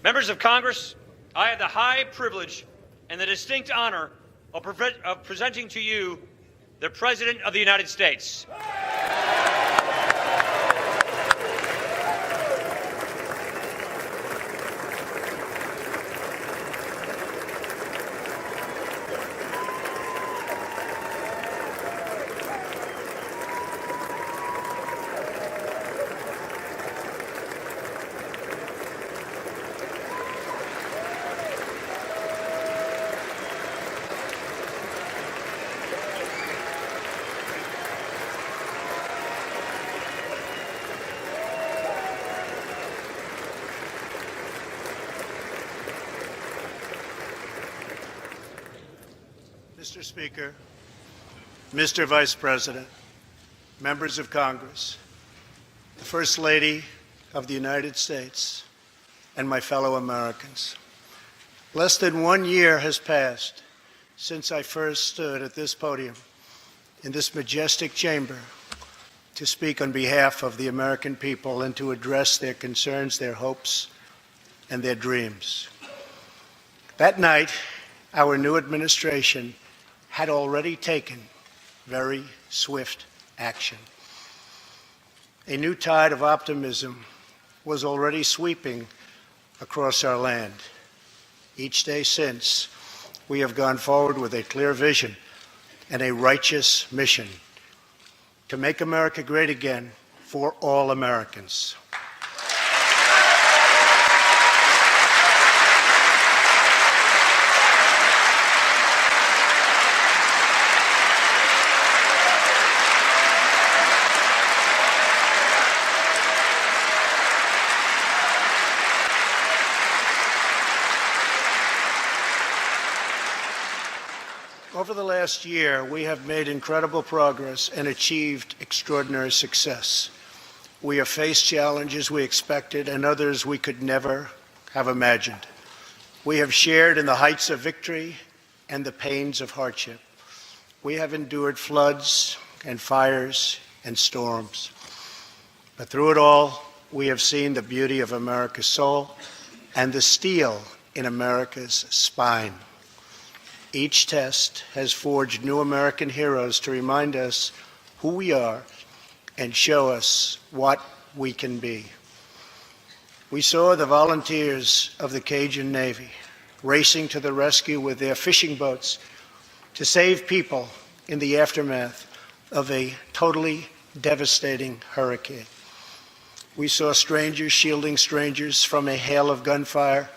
Members of Congress, I have the high privilege and the distinct honor of presenting to you the President of the United States. Mr. Speaker, Mr. Vice President, members of Congress, the First Lady of the United States, and my fellow Americans. Less than 1 year has passed since I first stood at this podium in this majestic chamber to speak on behalf of the American people and to address their concerns, their hopes, and their dreams. That night, our new administration had already taken very swift action. A new tide of optimism was already sweeping across our land. Each day since, we have gone forward with a clear vision and a righteous mission to make America great again for all Americans. Over the last year, we have made incredible progress and achieved extraordinary success. We have faced challenges we expected and others we could never have imagined. We have shared in the heights of victory and the pains of hardship. We have endured floods and fires and storms. But through it all, we have seen the beauty of America's soul and the steel in America's spine. Each test has forged new American heroes to remind us who we are and show us what we can be. We saw the volunteers of the Cajun Navy racing to the rescue with their fishing boats to save people in the aftermath of a totally devastating hurricane. We saw strangers shielding strangers from a hail of gunfire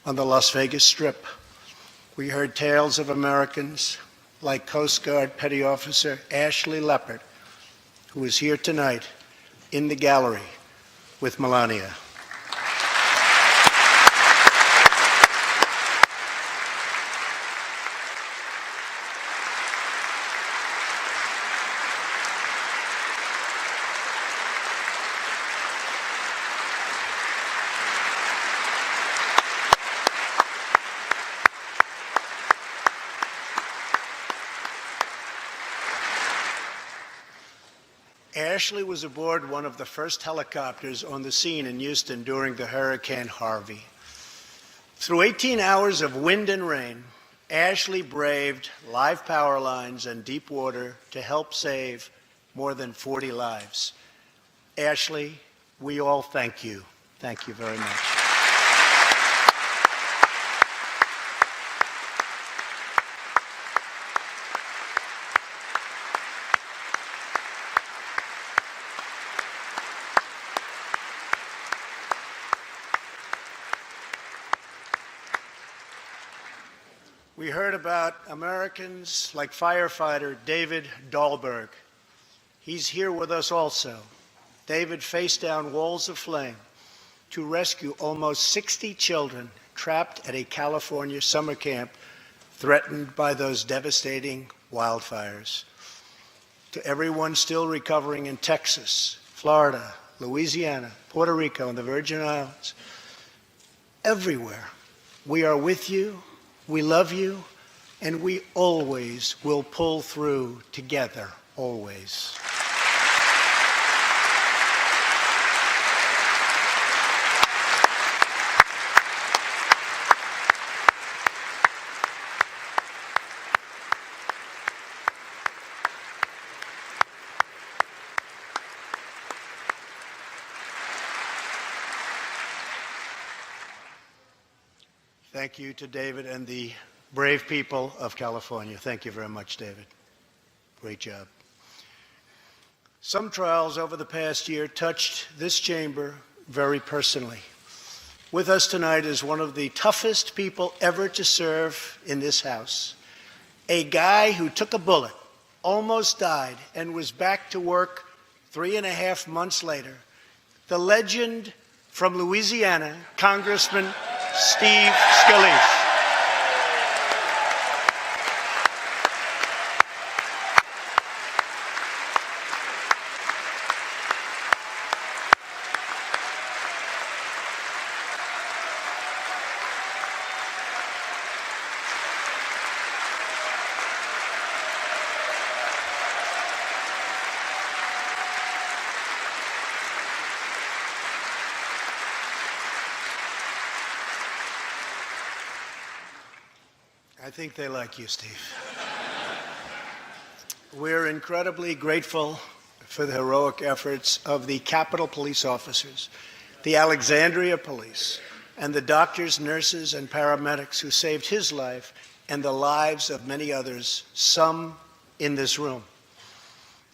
on the Las Vegas Strip. We heard tales of Americans like Coast Guard Petty Officer Ashley Leopard, who is here tonight in the gallery with Melania. Ashley was aboard one of the first helicopters on the scene in Houston during the Hurricane Harvey. Through 18 hours of wind and rain, Ashley braved live power lines and deep water to help save more than 40 lives. Ashley, we all thank you. Thank you very much. We heard about Americans like firefighter David Dahlberg. He's here with us also. David faced down walls of flame to rescue almost 60 children trapped at a California summer camp threatened by those devastating wildfires. To everyone still recovering in Texas, Florida, Louisiana, Puerto Rico, and the Virgin Islands, everywhere, we are with you. We love you, and we always will pull through together, always. Thank you to David and the brave people of California. Thank you very much, David. Great job. Some trials over the past year touched this chamber very personally. With us tonight is one of the toughest people ever to serve in this House, a guy who took a bullet, almost died, and was back to work 3.5 months later, the legend from Louisiana, Congressman Steve Scalise. I think they like you, Steve. We're incredibly grateful for the heroic efforts of the Capitol Police officers, the Alexandria Police, and the doctors, nurses, and paramedics who saved his life and the lives of many others, some in this room.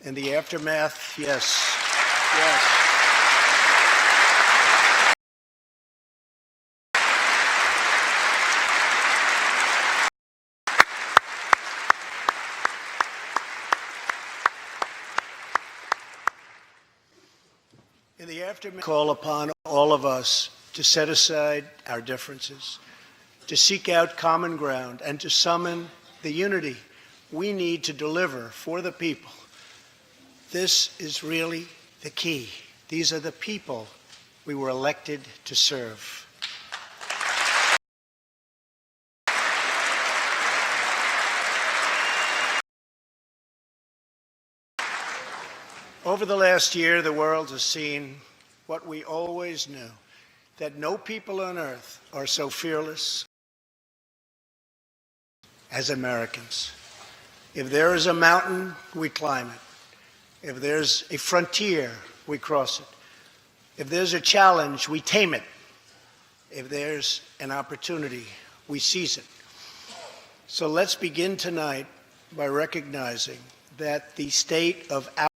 In the aftermath, yes. In the aftermath, call upon all of us to set aside our differences, to seek out common ground, and to summon the unity we need to deliver for the people. This is really the key. These are the people we were elected to serve. Over the last year, the world has seen what we always knew, that no people on earth are so fearless as Americans. If there is a mountain, we climb it. If there's a frontier, we cross it. If there's a challenge, we tame it. If there's an opportunity, we seize it. So let's begin tonight by recognizing that the state of our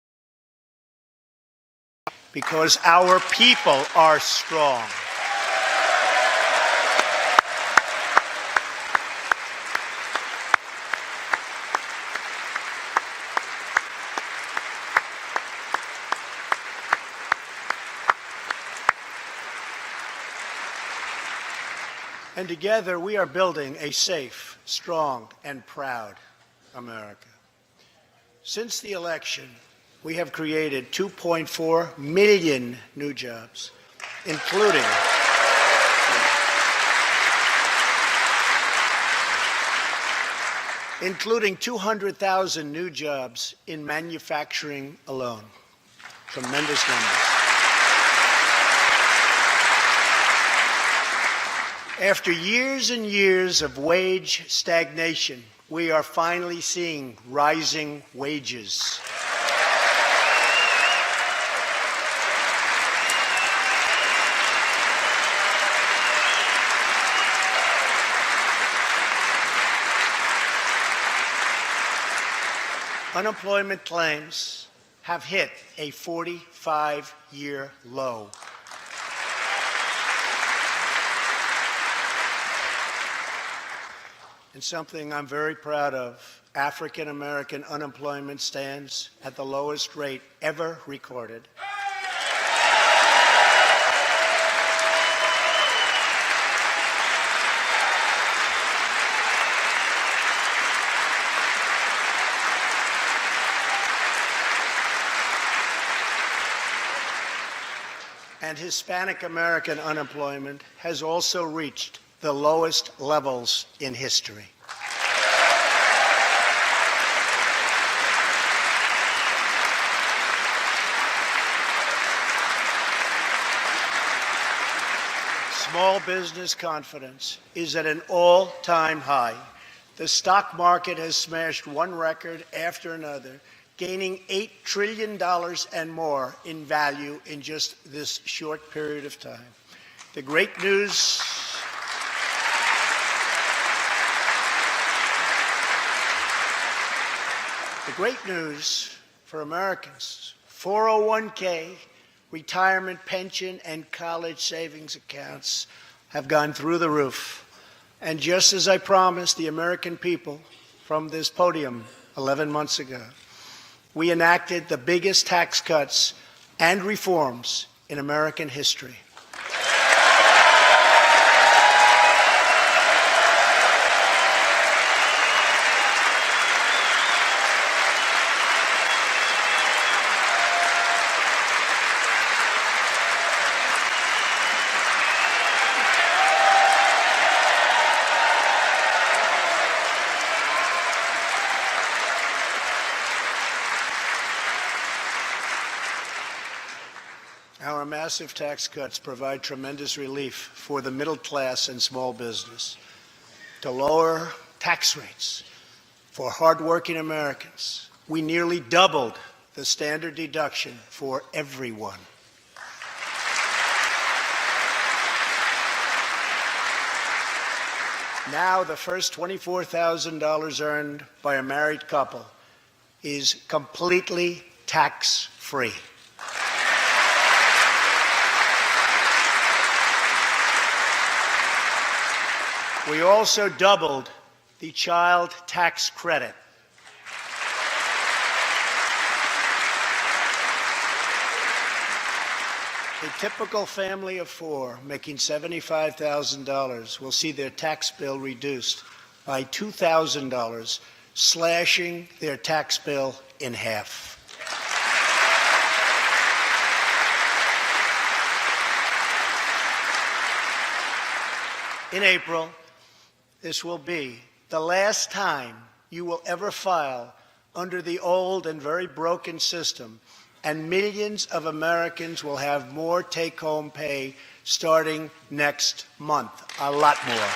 because our people are strong. And together we are building a safe, strong, and proud America. Since the election, we have created 2.4 million new jobs, including including 200,000 new jobs in manufacturing alone. Tremendous numbers. After years and years of wage stagnation, we are finally seeing rising wages. Unemployment claims have hit a 45-year low. And something I'm very proud of, African American unemployment stands at the lowest rate ever recorded. And Hispanic American unemployment has also reached the lowest levels in history. Small business confidence is at an all-time high. The stock market has smashed one record after another, gaining $8 trillion and more in value in just this short period of time. The great news The great news for Americans, 401k, retirement pension, and college savings accounts have gone through the roof. And just as I promised the American people from this podium 11 months ago, we enacted the biggest tax cuts and reforms in American history. Our massive tax cuts provide tremendous relief for the middle class and small business. To lower tax rates for hardworking Americans, we nearly doubled the standard deduction for everyone. Now the first $24,000 earned by a married couple is completely tax-free. We also doubled the child tax credit. A typical family of four making $75,000 will see their tax bill reduced by $2,000, slashing their tax bill in half. In April, this will be the last time you will ever file under the old and very broken system, and millions of Americans will have more take-home pay starting next month, a lot more.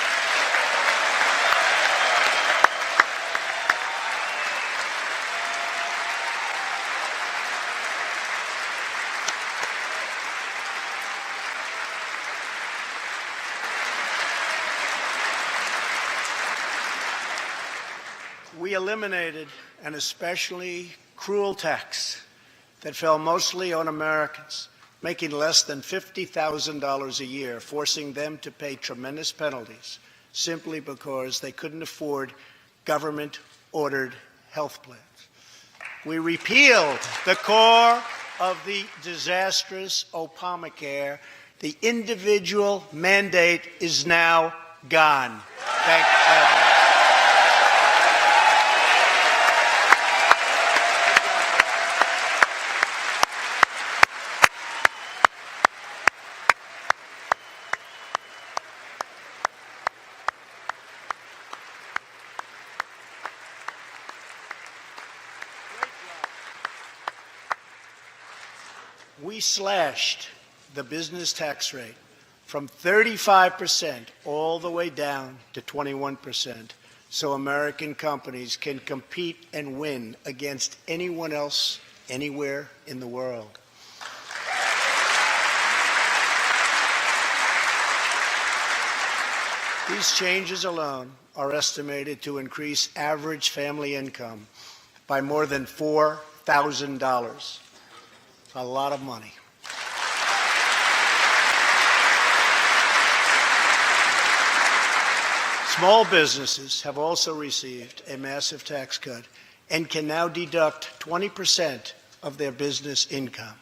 We eliminated an especially cruel tax that fell mostly on Americans making less than $50,000 a year, forcing them to pay tremendous penalties simply because they couldn't afford government-ordered health plans. We repealed the core of the disastrous Obamacare. The individual mandate is now gone. Thank heaven. We slashed the business tax rate from 35% all the way down to 21%, so American companies can compete and win against anyone else anywhere in the world. These changes alone are estimated to increase average family income by more than $4,000. A lot of money. Small businesses have also received a massive tax cut and can now deduct 20% of their business income.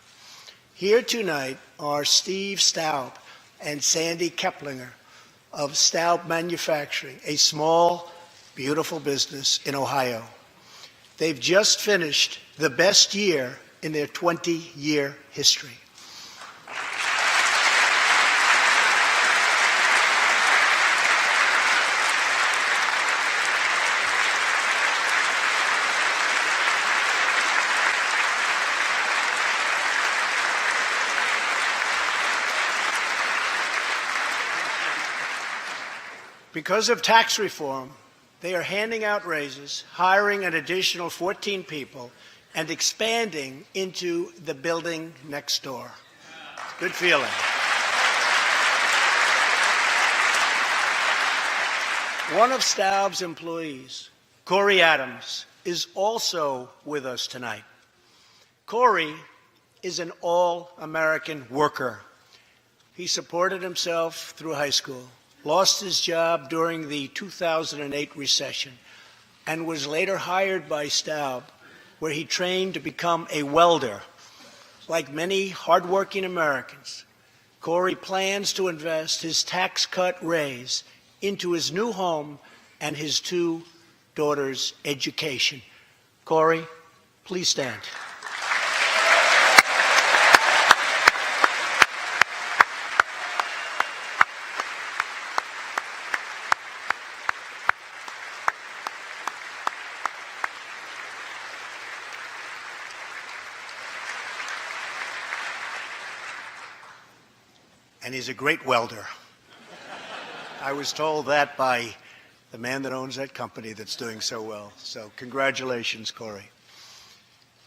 Here tonight are Steve Staub and Sandy Keplinger of Staub Manufacturing, a small, beautiful business in Ohio. They've just finished the best year in their 20-year history. Because of tax reform, they are handing out raises, hiring an additional 14 people, and expanding into the building next door. Good feeling. One of Staub's employees, Corey Adams, is also with us tonight. Corey is an all-American worker. He supported himself through high school, lost his job during the 2008 recession, and was later hired by Staub, where he trained to become a welder. Like many hardworking Americans, Corey plans to invest his tax cut raise into his new home and his two daughters' education. Corey, please stand. And he's a great welder. I was told that by the man that owns that company that's doing so well. So congratulations, Corey.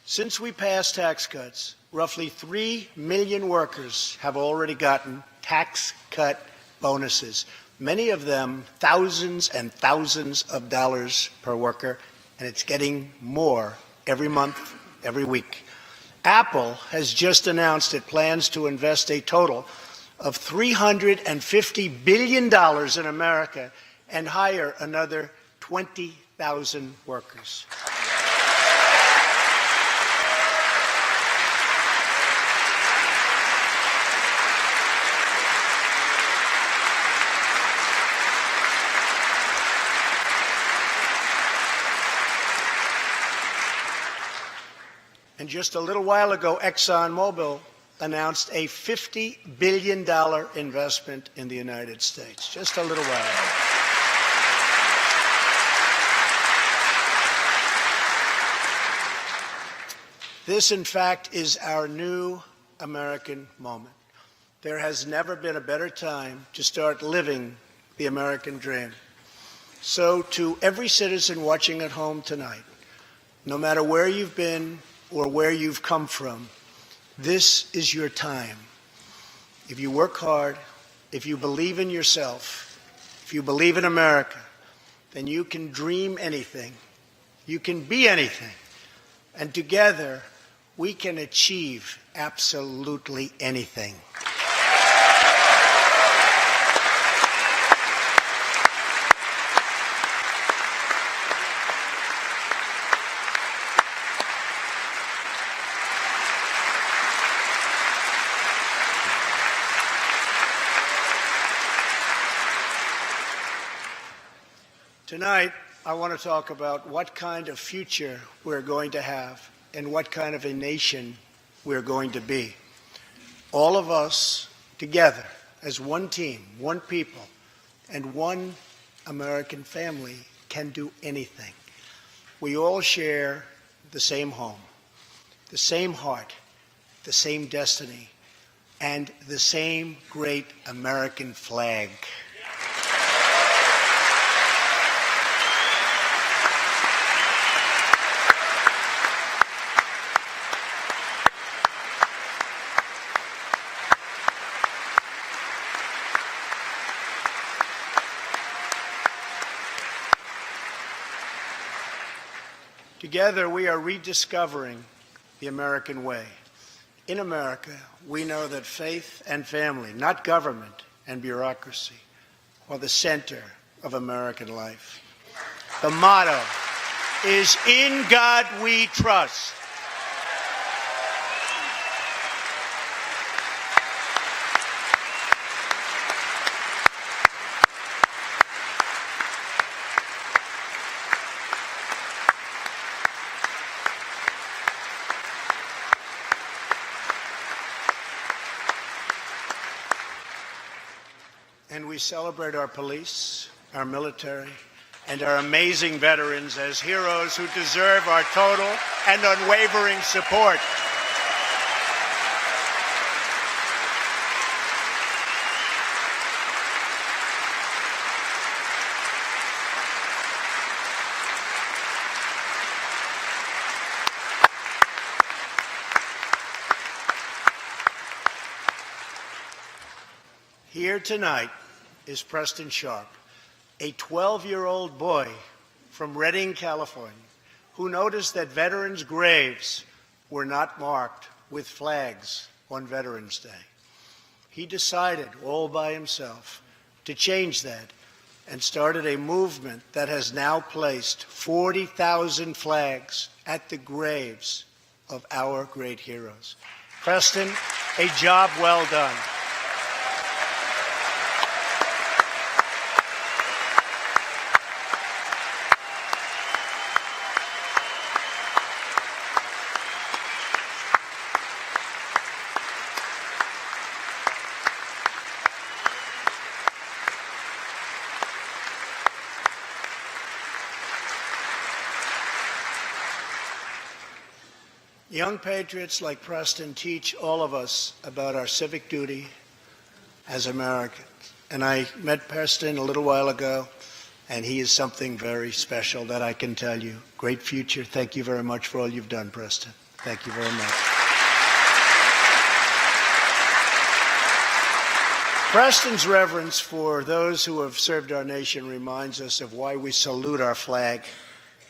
Since we passed tax cuts, roughly 3 million workers have already gotten tax cut bonuses, many of them thousands and thousands of dollars per worker, and it's getting more every month, every week. Apple has just announced it plans to invest a total of $350 billion in America and hire another 20,000 workers. And just a little while ago, ExxonMobil announced a $50 billion investment in the United States, just a little while ago. This, in fact, is our new American moment. There has never been a better time to start living the American dream. So to every citizen watching at home tonight, no matter where you've been or where you've come from, this is your time. If you work hard, if you believe in yourself, if you believe in America, then you can dream anything. You can be anything. And together, we can achieve absolutely anything. Tonight, I want to talk about what kind of future we're going to have and what kind of a nation we're going to be. All of us together as one team, one people, and one American family can do anything. We all share the same home, the same heart, the same destiny, and the same great American flag. Together, we are rediscovering the American way. In America, we know that faith and family, not government and bureaucracy, are the center of American life. The motto is, "In God we trust." And we celebrate our police, our military, and our amazing veterans as heroes who deserve our total and unwavering support. Here tonight is Preston Sharp, a 12-year-old boy from Redding, California, who noticed that veterans' graves were not marked with flags on Veterans Day. He decided all by himself to change that and started a movement that has now placed 40,000 flags at the graves of our great heroes. Preston, a job well done. Young patriots like Preston teach all of us about our civic duty as Americans. And I met Preston a little while ago, and he is something very special that I can tell you. Great future. Thank you very much for all you've done, Preston. Thank you very much. Preston's reverence for those who have served our nation reminds us of why we salute our flag,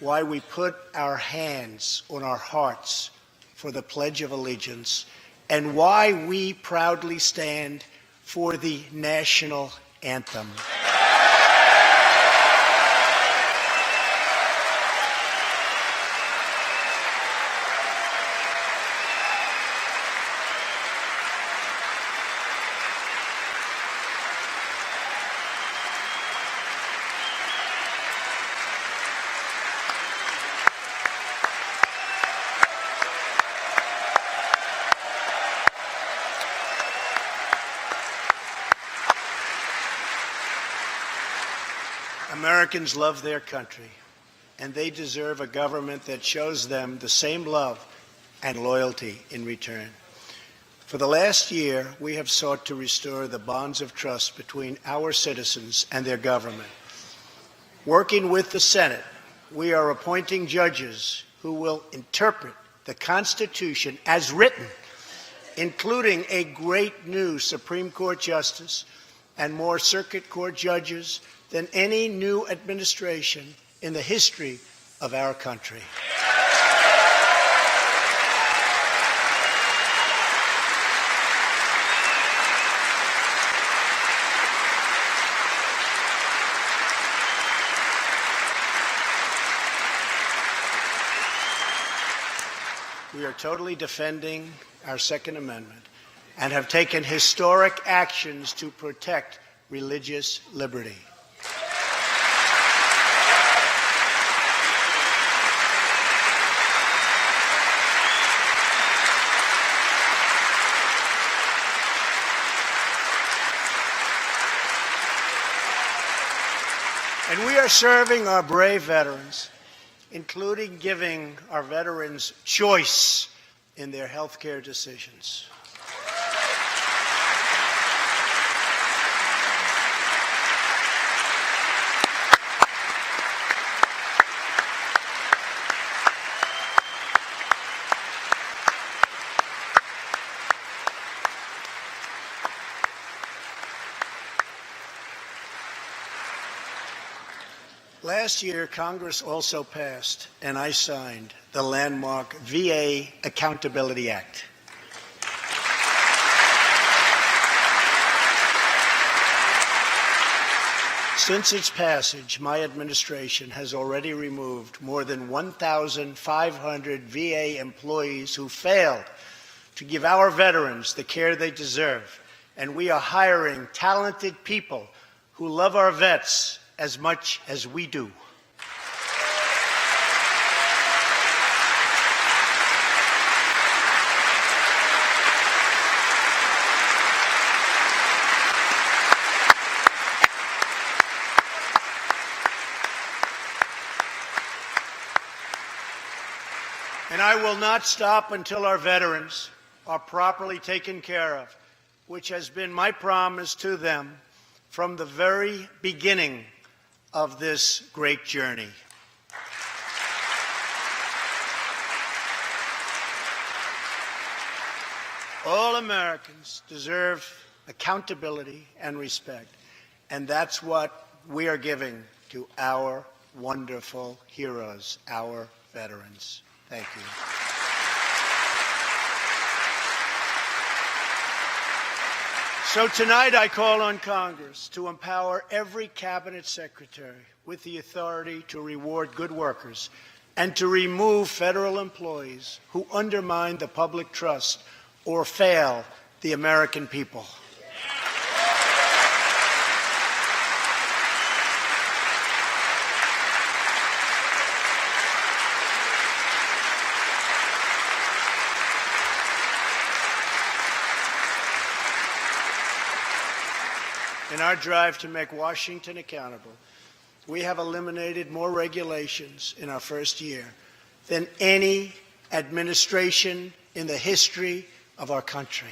why we put our hands on our hearts for the Pledge of Allegiance, and why we proudly stand for the national anthem. Americans love their country, and they deserve a government that shows them the same love and loyalty in return. For the last year, we have sought to restore the bonds of trust between our citizens and their government. Working with the Senate, we are appointing judges who will interpret the Constitution as written, including a great new Supreme Court justice and more circuit court judges than any new administration in the history of our country. We are totally defending our Second Amendment and have taken historic actions to protect religious liberty. And we are serving our brave veterans, including giving our veterans choice in their health care decisions. Last year, Congress also passed, and I signed, the landmark VA Accountability Act. Since its passage, my administration has already removed more than 1,500 VA employees who failed to give our veterans the care they deserve, and we are hiring talented people who love our vets as much as we do. And I will not stop until our veterans are properly taken care of, which has been my promise to them from the very beginning of this great journey. All Americans deserve accountability and respect, and that's what we are giving to our wonderful heroes, our veterans. Thank you. So tonight I call on Congress to empower every cabinet secretary with the authority to reward good workers and to remove federal employees who undermine the public trust or fail the American people. In our drive to make Washington accountable, we have eliminated more regulations in our first year than any administration in the history of our country.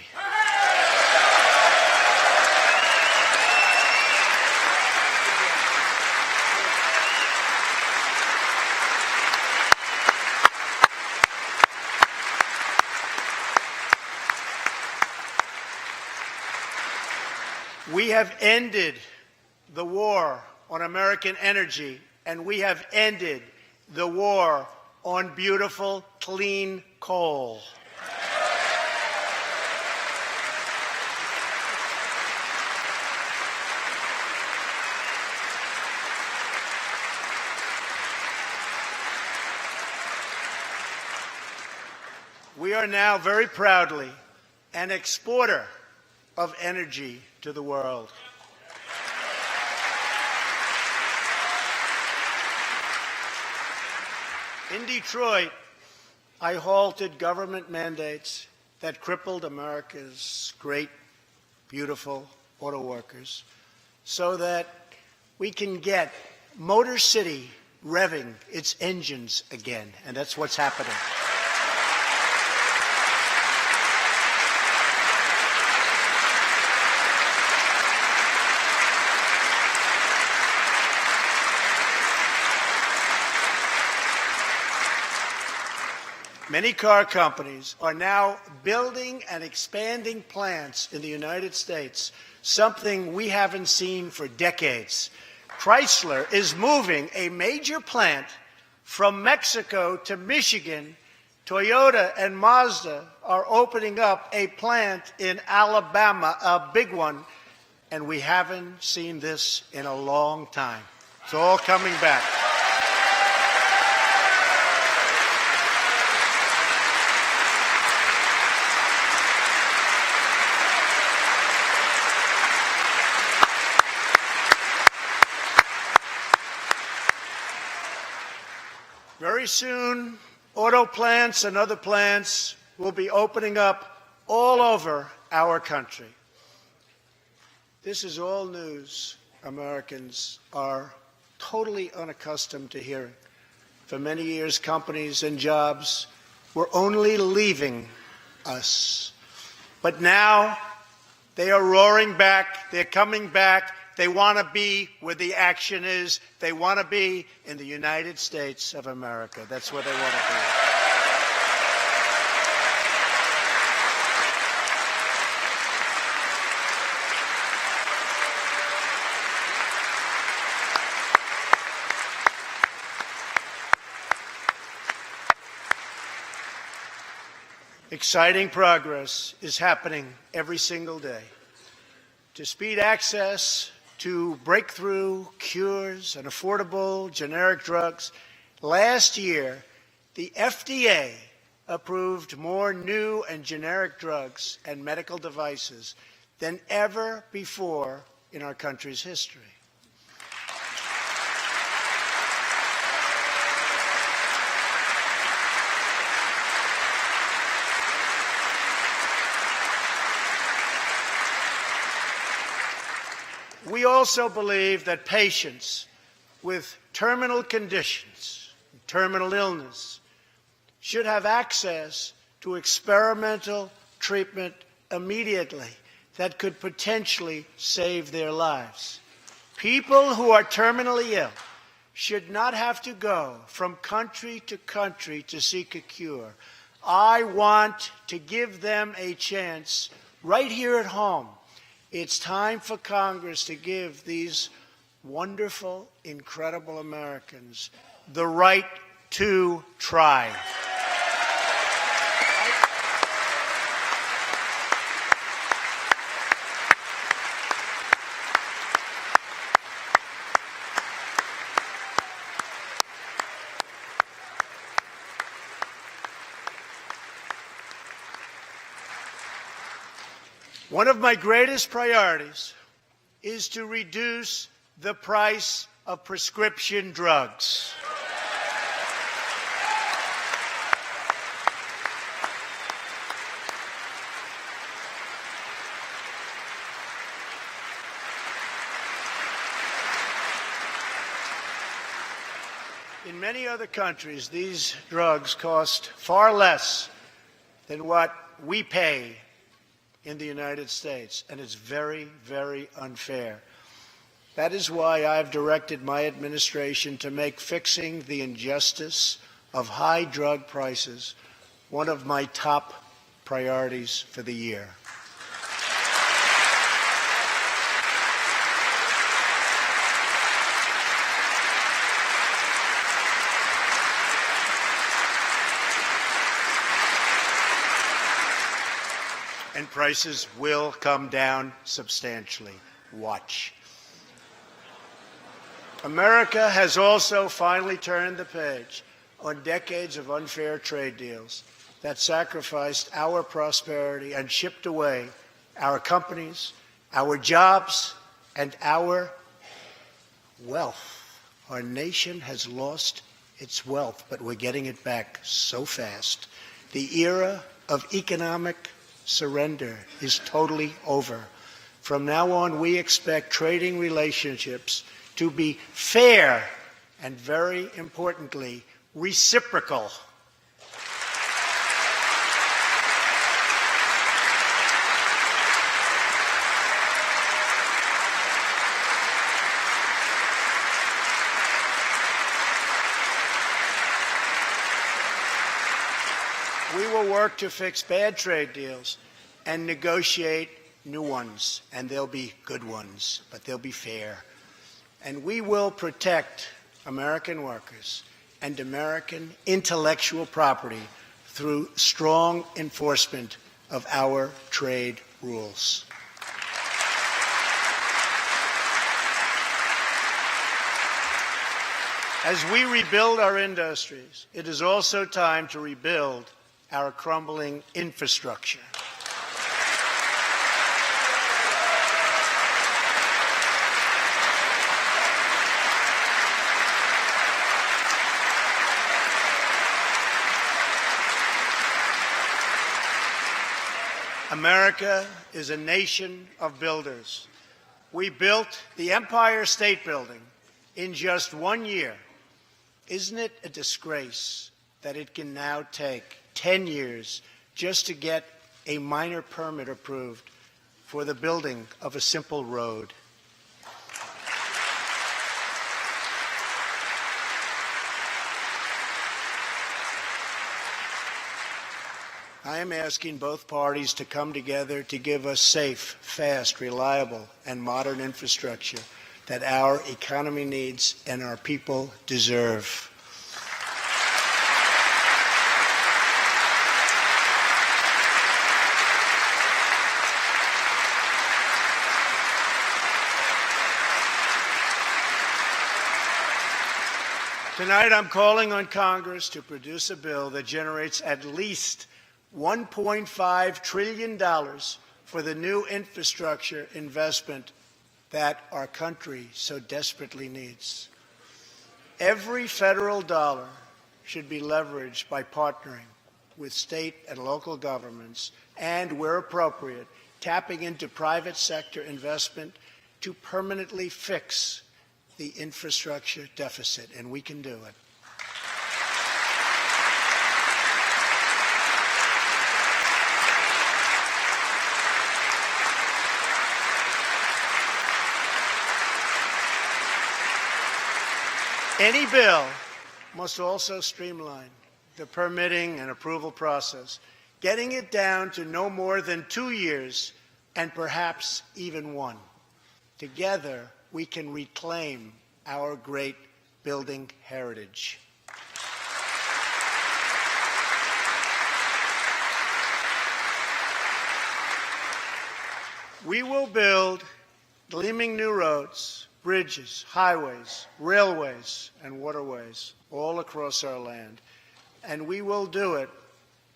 We have ended the war on American energy, and we have ended the war on beautiful, clean coal. We are now very proudly an exporter of energy to the world. In Detroit, I halted government mandates that crippled America's great, beautiful auto workers so that we can get Motor City revving its engines again, and that's what's happening. Many car companies are now building and expanding plants in the United States, something we haven't seen for decades. Chrysler is moving a major plant from Mexico to Michigan. Toyota and Mazda are opening up a plant in Alabama, a big one, and we haven't seen this in a long time. It's all coming back. Very soon, auto plants and other plants will be opening up all over our country. This is all news Americans are totally unaccustomed to hearing. For many years, companies and jobs were only leaving us. But now they are roaring back. They're coming back. They want to be where the action is. They want to be in the United States of America. That's where they want to be. Exciting progress is happening every single day. To speed access to breakthrough cures and affordable generic drugs, last year, the FDA approved more new and generic drugs and medical devices than ever before in our country's history. We also believe that patients with terminal conditions, terminal illness, should have access to experimental treatment immediately that could potentially save their lives. People who are terminally ill should not have to go from country to seek a cure. I want to give them a chance right here at home. It's time for Congress to give these wonderful, incredible Americans the right to try. One of my greatest priorities is to reduce the price of prescription drugs. In many other countries, these drugs cost far less than what we pay in the United States, and it's very, very unfair. That is why I've directed my administration to make fixing the injustice of high drug prices one of my top priorities for the year. And prices will come down substantially. Watch. America has also finally turned the page on decades of unfair trade deals that sacrificed our prosperity and shipped away our companies, our jobs, and our wealth. Our nation has lost its wealth, but we're getting it back so fast. The era of economic surrender is totally over. From now on, we expect trading relationships to be fair and, very importantly, reciprocal. We will work to fix bad trade deals and negotiate new ones, and they'll be good ones, but they'll be fair. And we will protect American workers and American intellectual property through strong enforcement of our trade rules. As we rebuild our industries, it is also time to rebuild our crumbling infrastructure. America is a nation of builders. We built the Empire State Building in just 1 year. Isn't it a disgrace that it can now take 10 years just to get a minor permit approved for the building of a simple road? I am asking both parties to come together to give us safe, fast, reliable, and modern infrastructure that our economy needs and our people deserve. Tonight, I'm calling on Congress to produce a bill that generates at least $1.5 trillion for the new infrastructure investment that our country so desperately needs. Every federal dollar should be leveraged by partnering with state and local governments and, where appropriate, tapping into private sector investment to permanently fix the infrastructure deficit, and we can do it. Any bill must also streamline the permitting and approval process, getting it down to no more than 2 years and perhaps even 1. Together, we can reclaim our great building heritage. We will build gleaming new roads, bridges, highways, railways, and waterways all across our land. And we will do it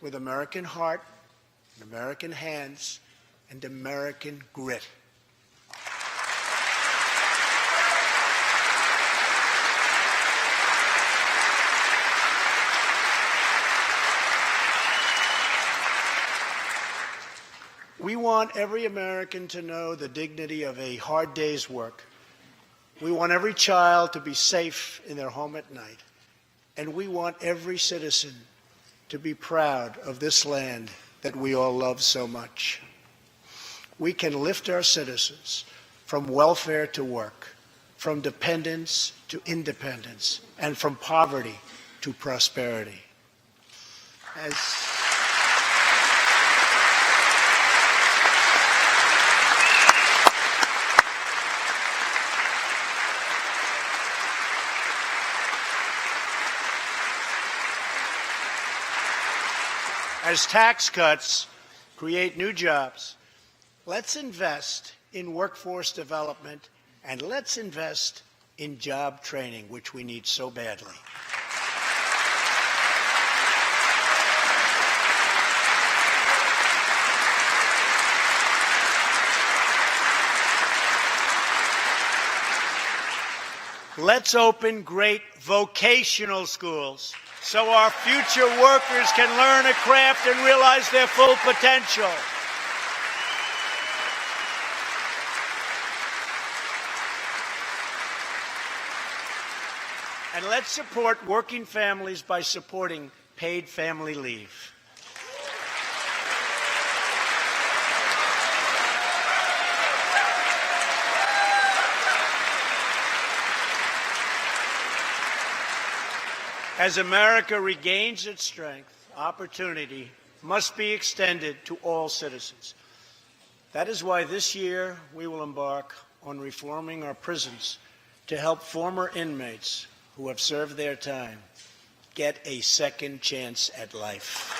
with American heart, American hands, and American grit. We want every American to know the dignity of a hard day's work. We want every child to be safe in their home at night. And we want every citizen to be proud of this land that we all love so much. We can lift our citizens from welfare to work, from dependence to independence, and from poverty to prosperity. As tax cuts create new jobs, let's invest in workforce development and let's invest in job training, which we need so badly. Let's open great vocational schools so our future workers can learn a craft and realize their full potential. And let's support working families by supporting paid family leave. As America regains its strength, opportunity must be extended to all citizens. That is why this year we will embark on reforming our prisons to help former inmates who have served their time get a second chance at life.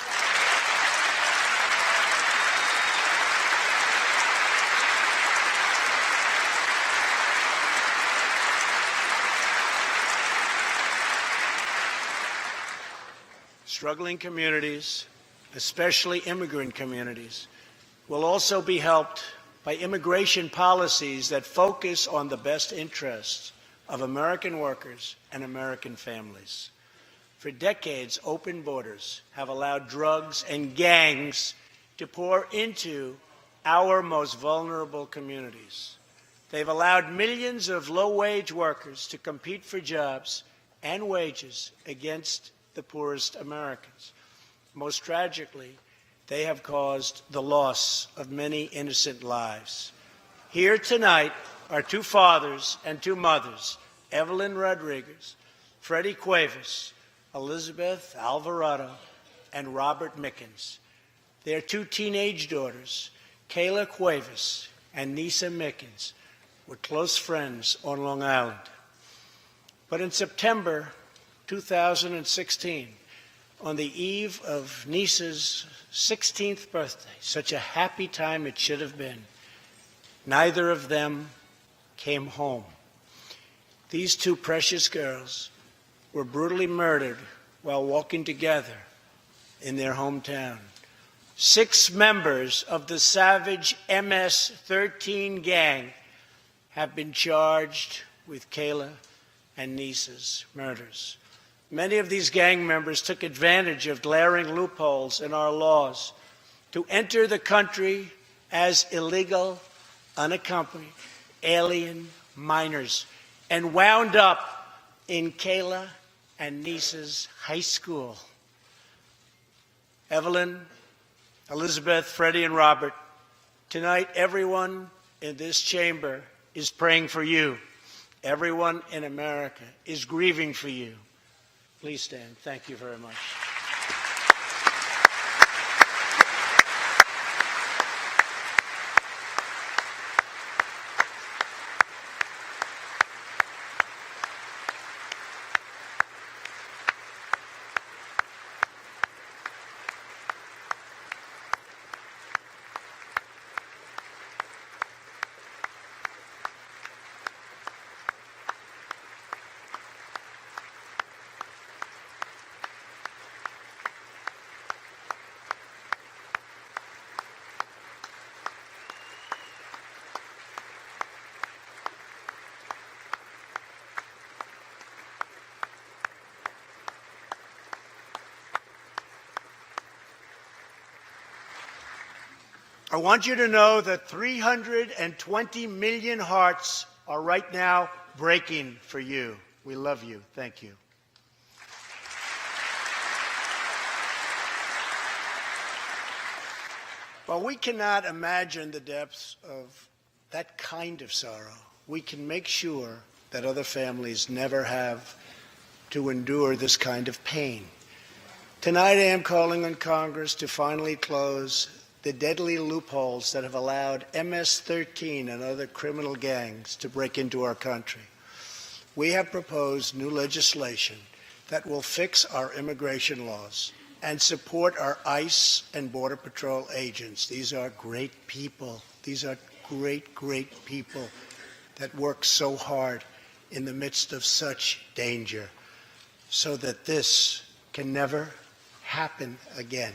Struggling communities, especially immigrant communities, will also be helped by immigration policies that focus on the best interests of American workers and American families. For decades, open borders have allowed drugs and gangs to pour into our most vulnerable communities. They've allowed millions of low-wage workers to compete for jobs and wages against the poorest Americans. Most tragically, they have caused the loss of many innocent lives. Here tonight are two fathers and two mothers, Evelyn Rodriguez, Freddie Cuevas, Elizabeth Alvarado, and Robert Mickens. Their two teenage daughters, Kayla Cuevas and Nisa Mickens, were close friends on Long Island. But in September 2016, on the eve of Nisa's 16th birthday, such a happy time it should have been, neither of them came home. These two precious girls were brutally murdered while walking together in their hometown. 6 members of the savage MS-13 gang have been charged with Kayla and Nisa's murders. Many of these gang members took advantage of glaring loopholes in our laws to enter the country as illegal, unaccompanied, alien minors and wound up in Kayla and Nisa's high school. Evelyn, Elizabeth, Freddie, and Robert, tonight everyone in this chamber is praying for you. Everyone in America is grieving for you. Please stand. Thank you very much. I want you to know that 320 million hearts are right now breaking for you. We love you. Thank you. While we cannot imagine the depths of that kind of sorrow, we can make sure that other families never have to endure this kind of pain. Tonight I am calling on Congress to finally close the deadly loopholes that have allowed MS-13 and other criminal gangs to break into our country. We have proposed new legislation that will fix our immigration laws and support our ICE and Border Patrol agents. These are great people. These are great, great people that work so hard in the midst of such danger so that this can never happen again.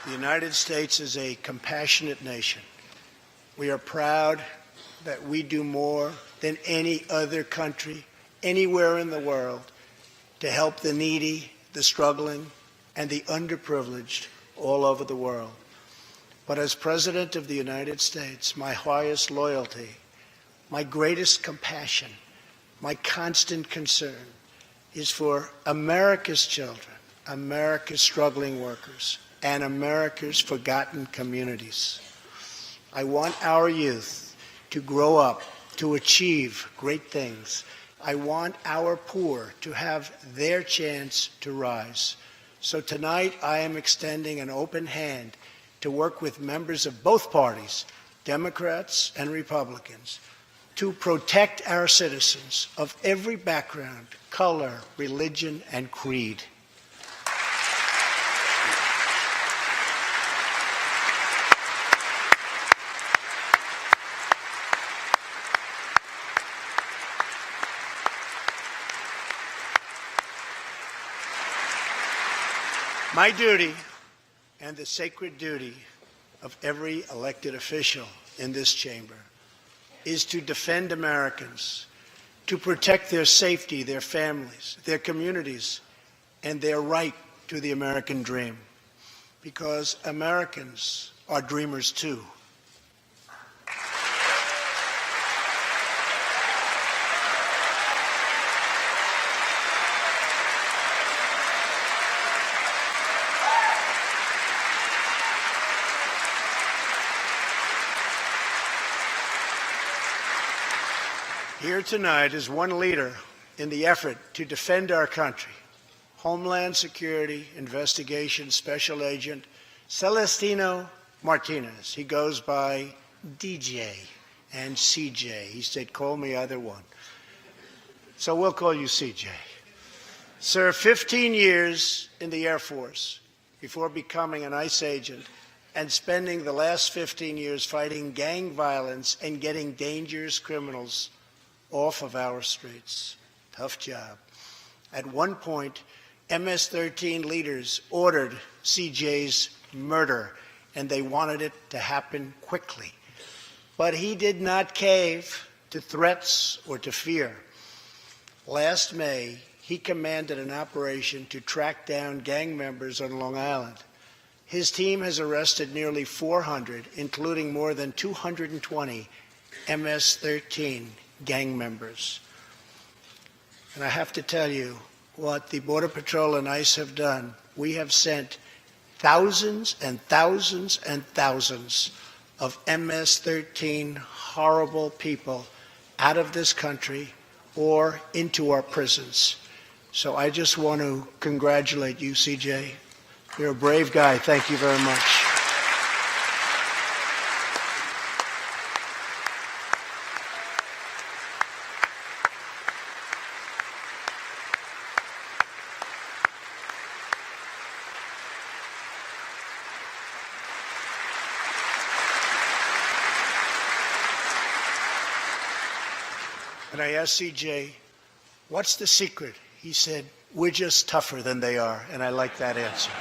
The United States is a compassionate nation. We are proud that we do more than any other country anywhere in the world to help the needy, the struggling, and the underprivileged all over the world. But as President of the United States, my highest loyalty, my greatest compassion, my constant concern is for America's children, America's struggling workers, and America's forgotten communities. I want our youth to grow up, to achieve great things. I want our poor to have their chance to rise. So tonight I am extending an open hand to work with members of both parties, Democrats and Republicans, to protect our citizens of every background, color, religion, and creed. My duty, and the sacred duty of every elected official in this chamber, is to defend Americans, to protect their safety, their families, their communities, and their right to the American dream. Because Americans are dreamers too. Here tonight is one leader in the effort to defend our country, Homeland Security Investigation Special Agent Celestino Martinez. He goes by DJ and CJ. He said, call me either one. So we'll call you CJ. Served 15 years in the Air Force before becoming an ICE agent and spending the last 15 years fighting gang violence and getting dangerous criminals off of our streets. Tough job. At one point, MS-13 leaders ordered CJ's murder, and they wanted it to happen quickly. But he did not cave to threats or to fear. Last May, he commanded an operation to track down gang members on Long Island. His team has arrested nearly 400, including more than 220 MS-13 gang members. And I have to tell you what the Border Patrol and ICE have done. We have sent thousands and thousands and thousands of MS-13 horrible people out of this country or into our prisons. So I just want to congratulate you, CJ. You're a brave guy. Thank you very much. And I asked CJ, what's the secret? He said, we're just tougher than they are. And I like that answer.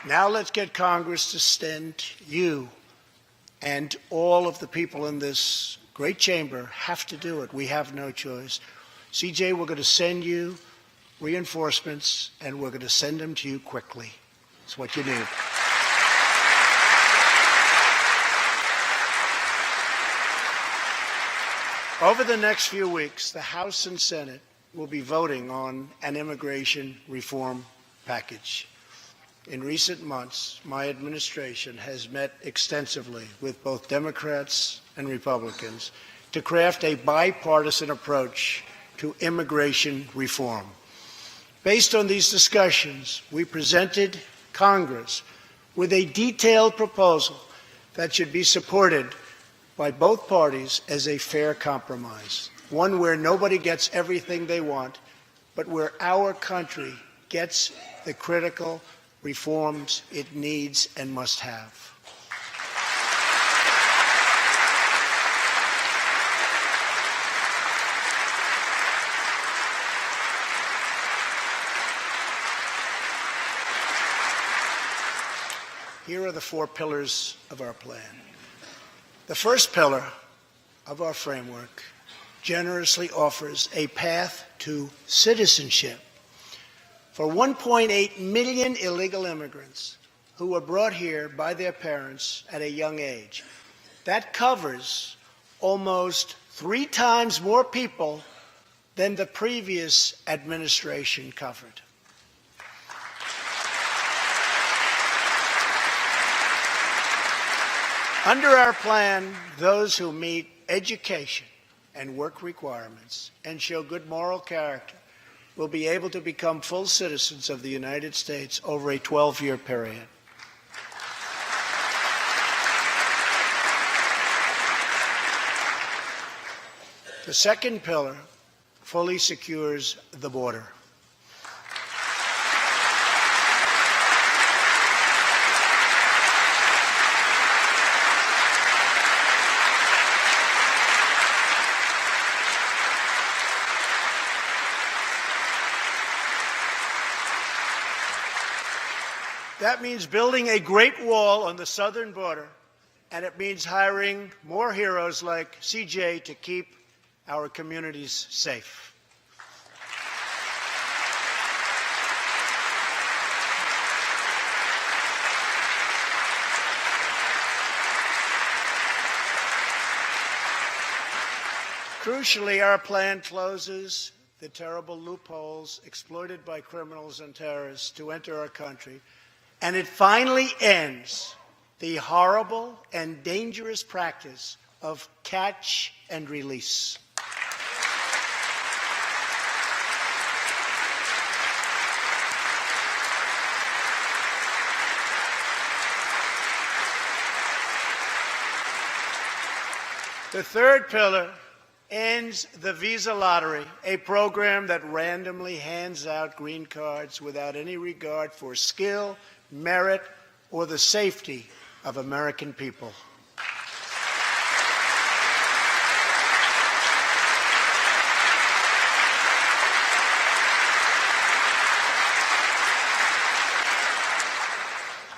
Now let's get Congress to send you, and all of the people in this great chamber have to do it. We have no choice. CJ, we're going to send you reinforcements, and we're going to send them to you quickly. It's what you need. Over the next few weeks, the House and Senate will be voting on an immigration reform package. In recent months, my administration has met extensively with both Democrats and Republicans to craft a bipartisan approach to immigration reform. Based on these discussions, we presented Congress with a detailed proposal that should be supported by both parties as a fair compromise, one where nobody gets everything they want, but where our country gets the critical reforms it needs and must have. Here are the 4 pillars of our plan. The first pillar of our framework generously offers a path to citizenship for 1.8 million illegal immigrants who were brought here by their parents at a young age. That covers almost 3 times more people than the previous administration covered. Under our plan, those who meet education and work requirements and show good moral character will be able to become full citizens of the United States over a 12-year period. The second pillar fully secures the border. That means building a great wall on the southern border, and it means hiring more heroes like CJ to keep our communities safe. Crucially, our plan closes the terrible loopholes exploited by criminals and terrorists to enter our country, and it finally ends the horrible and dangerous practice of catch and release. The third pillar ends the visa lottery, a program that randomly hands out green cards without any regard for skill, merit, or the safety of American people.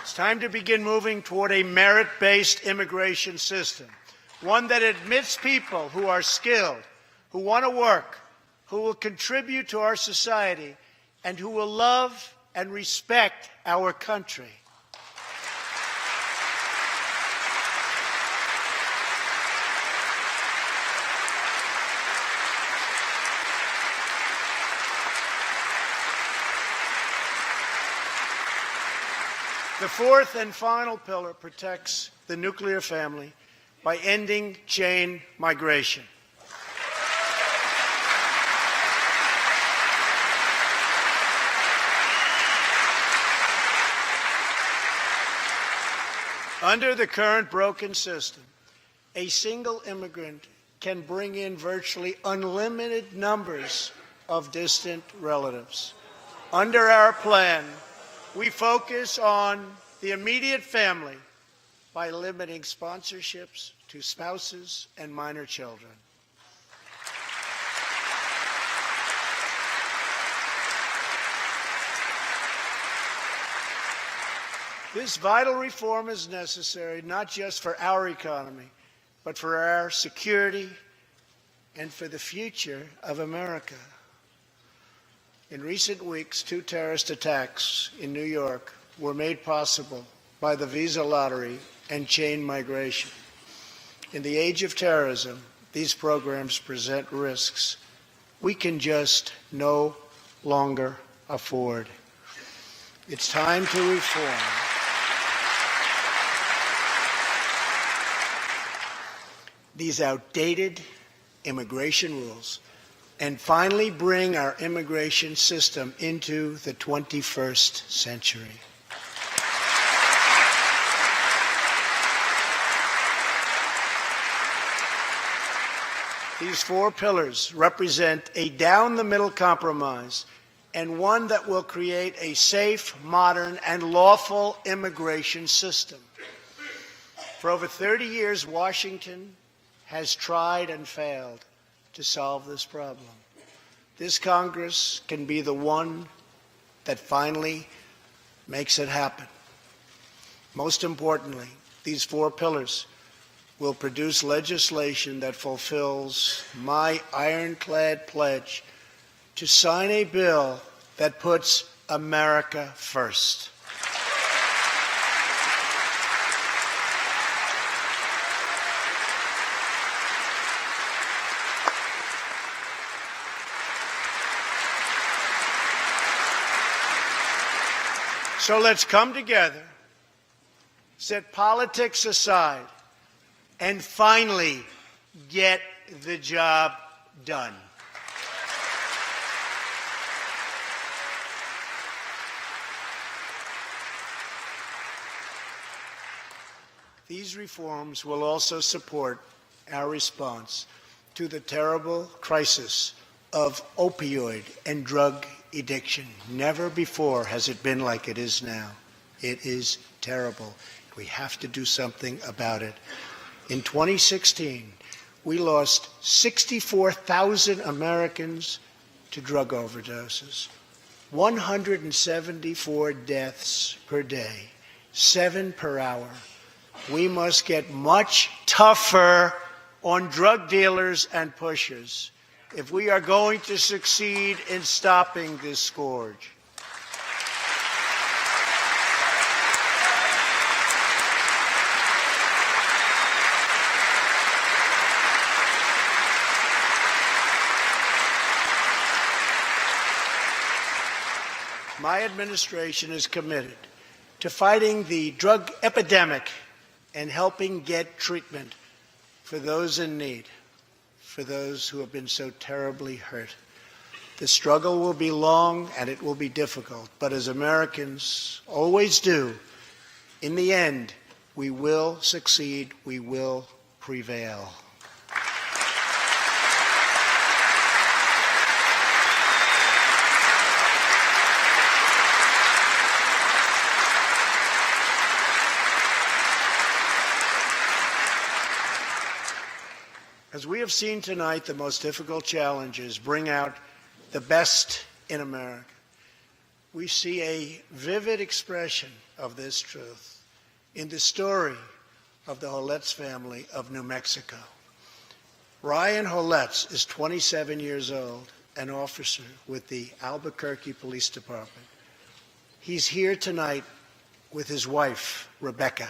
It's time to begin moving toward a merit-based immigration system, one that admits people who are skilled, who want to work, who will contribute to our society, and who will love and respect our country. The fourth and final pillar protects the nuclear family by ending chain migration. Under the current broken system, a single immigrant can bring in virtually unlimited numbers of distant relatives. Under our plan, we focus on the immediate family by limiting sponsorships to spouses and minor children. This vital reform is necessary not just for our economy, but for our security and for the future of America. In recent weeks, 2 terrorist attacks in New York were made possible by the visa lottery and chain migration. In the age of terrorism, these programs present risks we can just no longer afford. It's time to reform. These outdated immigration rules and finally bring our immigration system into the 21st century. These 4 pillars represent a down-the-middle compromise and one that will create a safe, modern, and lawful immigration system. For over 30 years, Washington has tried and failed to solve this problem. This Congress can be the one that finally makes it happen. Most importantly, these 4 pillars will produce legislation that fulfills my ironclad pledge to sign a bill that puts America first. So let's come together, set politics aside, and finally get the job done. These reforms will also support our response to the terrible crisis of opioid and drug addiction. Never before has it been like it is now. It is terrible. We have to do something about it. In 2016, we lost 64,000 Americans to drug overdoses, 174 deaths per day, 7 per hour. We must get much tougher on drug dealers and pushers if we are going to succeed in stopping this scourge. My administration is committed to fighting the drug epidemic and helping get treatment for those in need, for those who have been so terribly hurt. The struggle will be long and it will be difficult, but as Americans always do, in the end, we will succeed, we will prevail. As we have seen tonight, the most difficult challenges bring out the best in America. We see a vivid expression of this truth in the story of the Holetz family of New Mexico. Ryan Holetz is 27 years old, an officer with the Albuquerque Police Department. He's here tonight with his wife, Rebecca.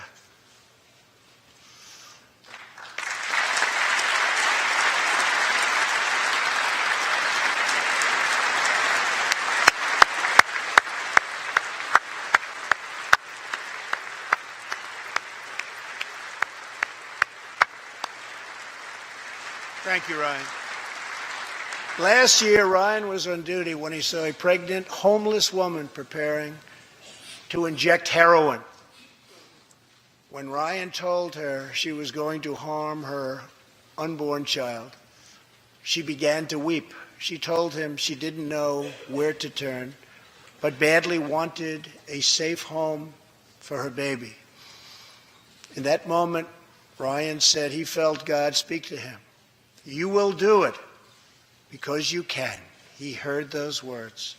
Thank you, Ryan. Last year, Ryan was on duty when he saw a pregnant, homeless woman preparing to inject heroin. When Ryan told her she was going to harm her unborn child, she began to weep. She told him she didn't know where to turn, but badly wanted a safe home for her baby. In that moment, Ryan said he felt God speak to him. You will do it because you can. He heard those words.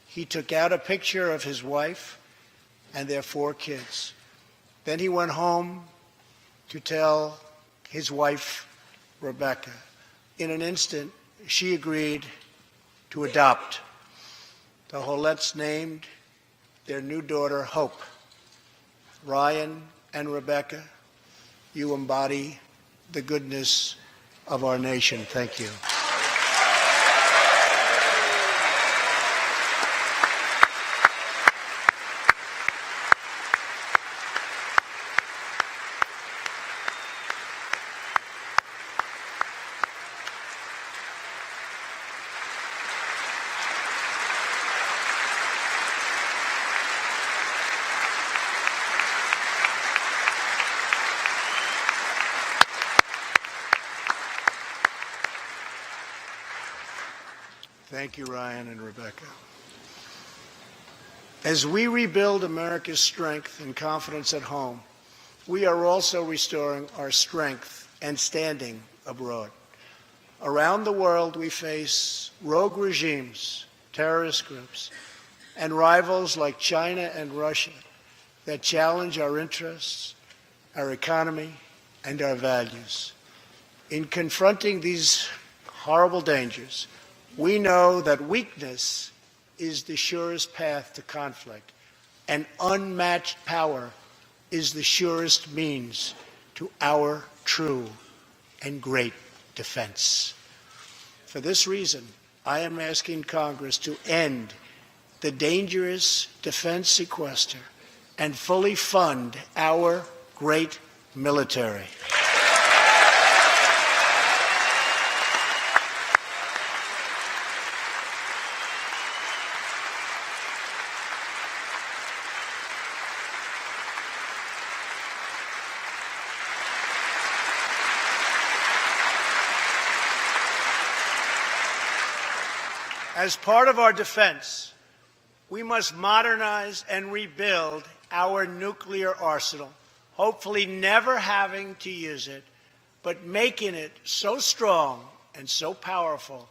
He took out a picture of his wife and their 4 kids. Then he went home to tell his wife, Rebecca. In an instant, she agreed to adopt. The Hollettes named their new daughter Hope. Ryan and Rebecca, you embody the goodness of our nation. Thank you. Thank you, Ryan and Rebecca. As we rebuild America's strength and confidence at home, we are also restoring our strength and standing abroad. Around the world, we face rogue regimes, terrorist groups, and rivals like China and Russia that challenge our interests, our economy, and our values. In confronting these horrible dangers, we know that weakness is the surest path to conflict, and unmatched power is the surest means to our true and great defense. For this reason, I am asking Congress to end the dangerous defense sequester and fully fund our great military. As part of our defense, we must modernize and rebuild our nuclear arsenal, hopefully never having to use it, but making it so strong and so powerful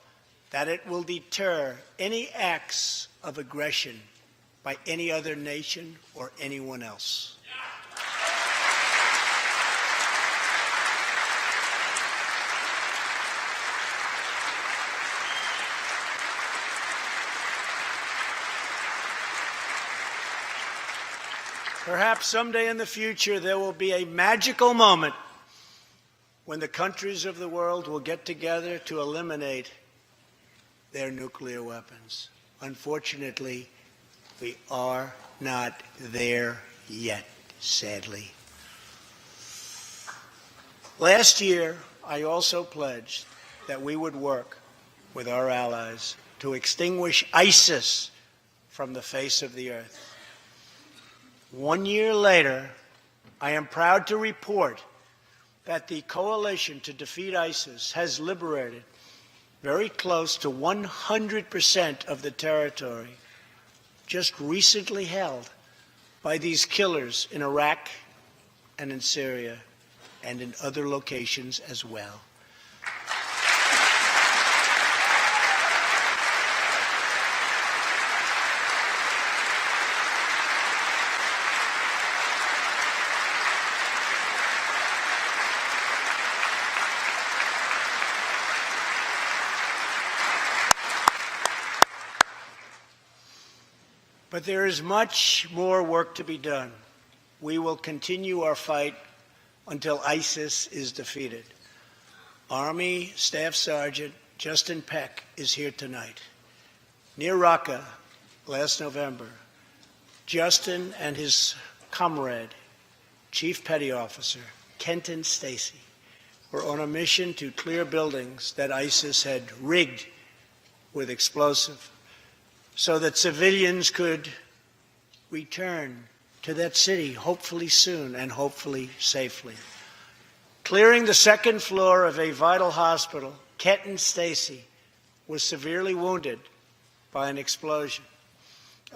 that it will deter any acts of aggression by any other nation or anyone else. Perhaps someday in the future there will be a magical moment when the countries of the world will get together to eliminate their nuclear weapons. Unfortunately, we are not there yet, sadly. Last year, I also pledged that we would work with our allies to extinguish ISIS from the face of the earth. 1 year later, I am proud to report that the coalition to defeat ISIS has liberated very close to 100% of the territory just recently held by these killers in Iraq and in Syria and in other locations as well. But there is much more work to be done. We will continue our fight until ISIS is defeated. Army Staff Sergeant Justin Peck is here tonight. Near Raqqa last November, Justin and his comrade, Chief Petty Officer Kenton Stacy, were on a mission to clear buildings that ISIS had rigged with explosive, so that civilians could return to that city, hopefully soon and hopefully safely. Clearing the second floor of a vital hospital, Kenton Stacy was severely wounded by an explosion.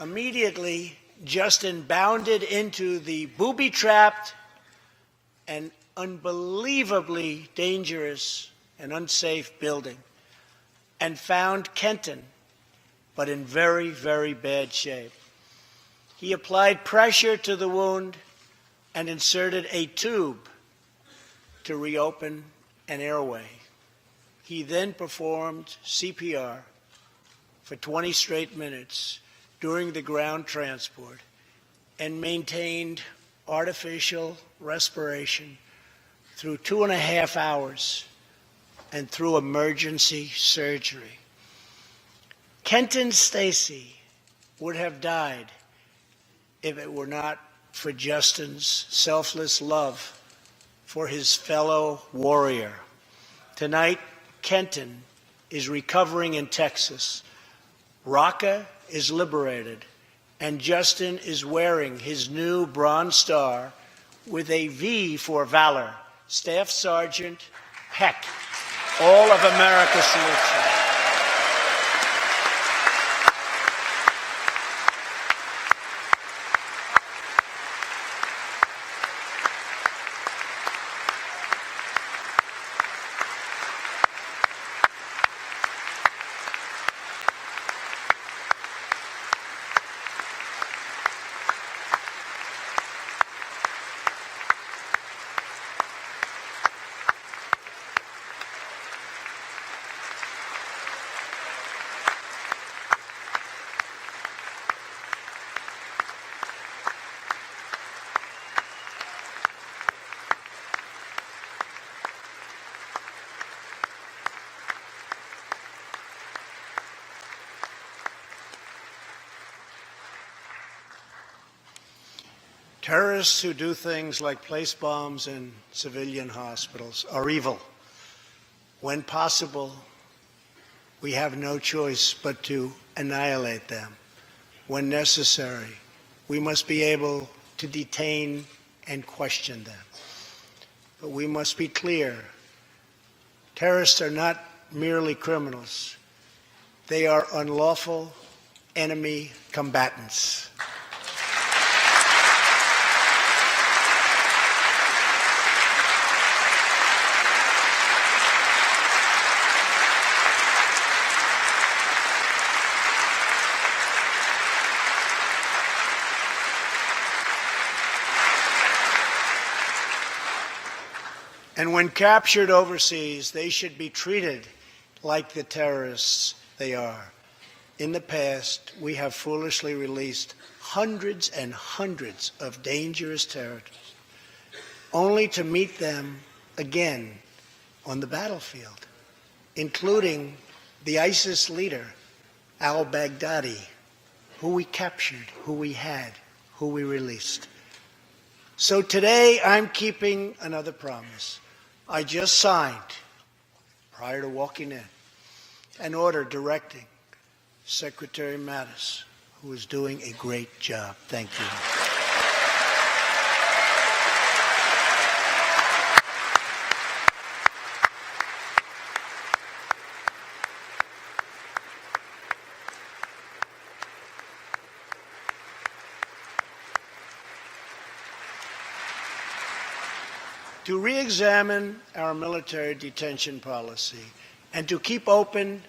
Immediately, Justin bounded into the booby-trapped and unbelievably dangerous and unsafe building and found Kenton, but in very, very bad shape. He applied pressure to the wound and inserted a tube to reopen an airway. He then performed CPR for 20 straight minutes during the ground transport and maintained artificial respiration through 2.5 hours and through emergency surgery. Kenton Stacy would have died if it were not for Justin's selfless love for his fellow warrior. Tonight, Kenton is recovering in Texas. Raqqa is liberated, and Justin is wearing his new Bronze Star with a V for Valor. Staff Sergeant Peck, all of America salutes you. Terrorists who do things like place bombs in civilian hospitals are evil. When possible, we have no choice but to annihilate them. When necessary, we must be able to detain and question them. But we must be clear. Terrorists are not merely criminals. They are unlawful enemy combatants. And when captured overseas, they should be treated like the terrorists they are. In the past, we have foolishly released hundreds and hundreds of dangerous terrorists, only to meet them again on the battlefield, including the ISIS leader, al-Baghdadi, who we captured, who we had, who we released. So today, I'm keeping another promise. I just signed, prior to walking in, an order directing Secretary Mattis, who is doing a great job. Thank you. To re-examine our military detention policy and to keep open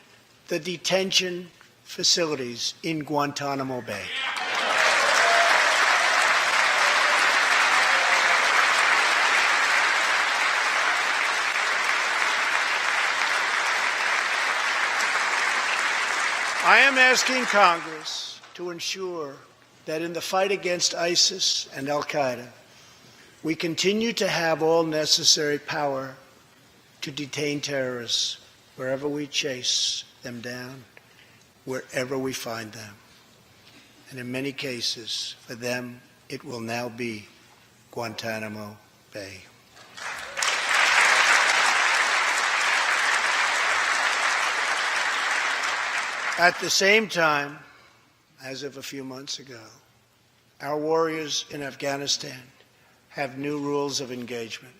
the detention facilities in Guantanamo Bay. I am asking Congress to ensure that in the fight against ISIS and al-Qaeda, we continue to have all necessary power to detain terrorists wherever we chase them down, wherever we find them. And in many cases, for them, it will now be Guantanamo Bay. At the same time, as of a few months ago, our warriors in Afghanistan have new rules of engagement.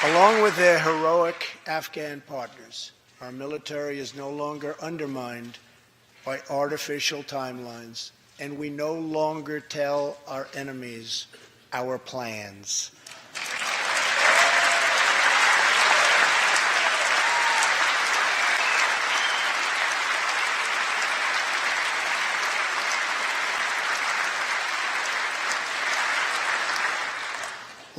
Along with their heroic Afghan partners, our military is no longer undermined by artificial timelines, and we no longer tell our enemies our plans.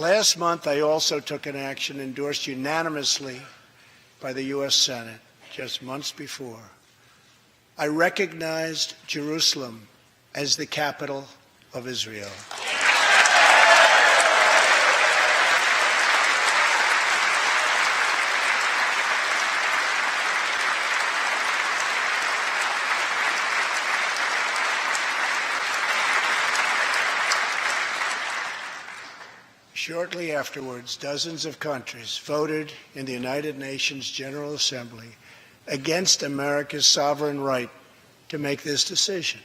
Last month, I also took an action endorsed unanimously by the U.S. Senate just months before. I recognized Jerusalem as the capital of Israel. Shortly afterwards, dozens of countries voted in the United Nations General Assembly against America's sovereign right to make this decision.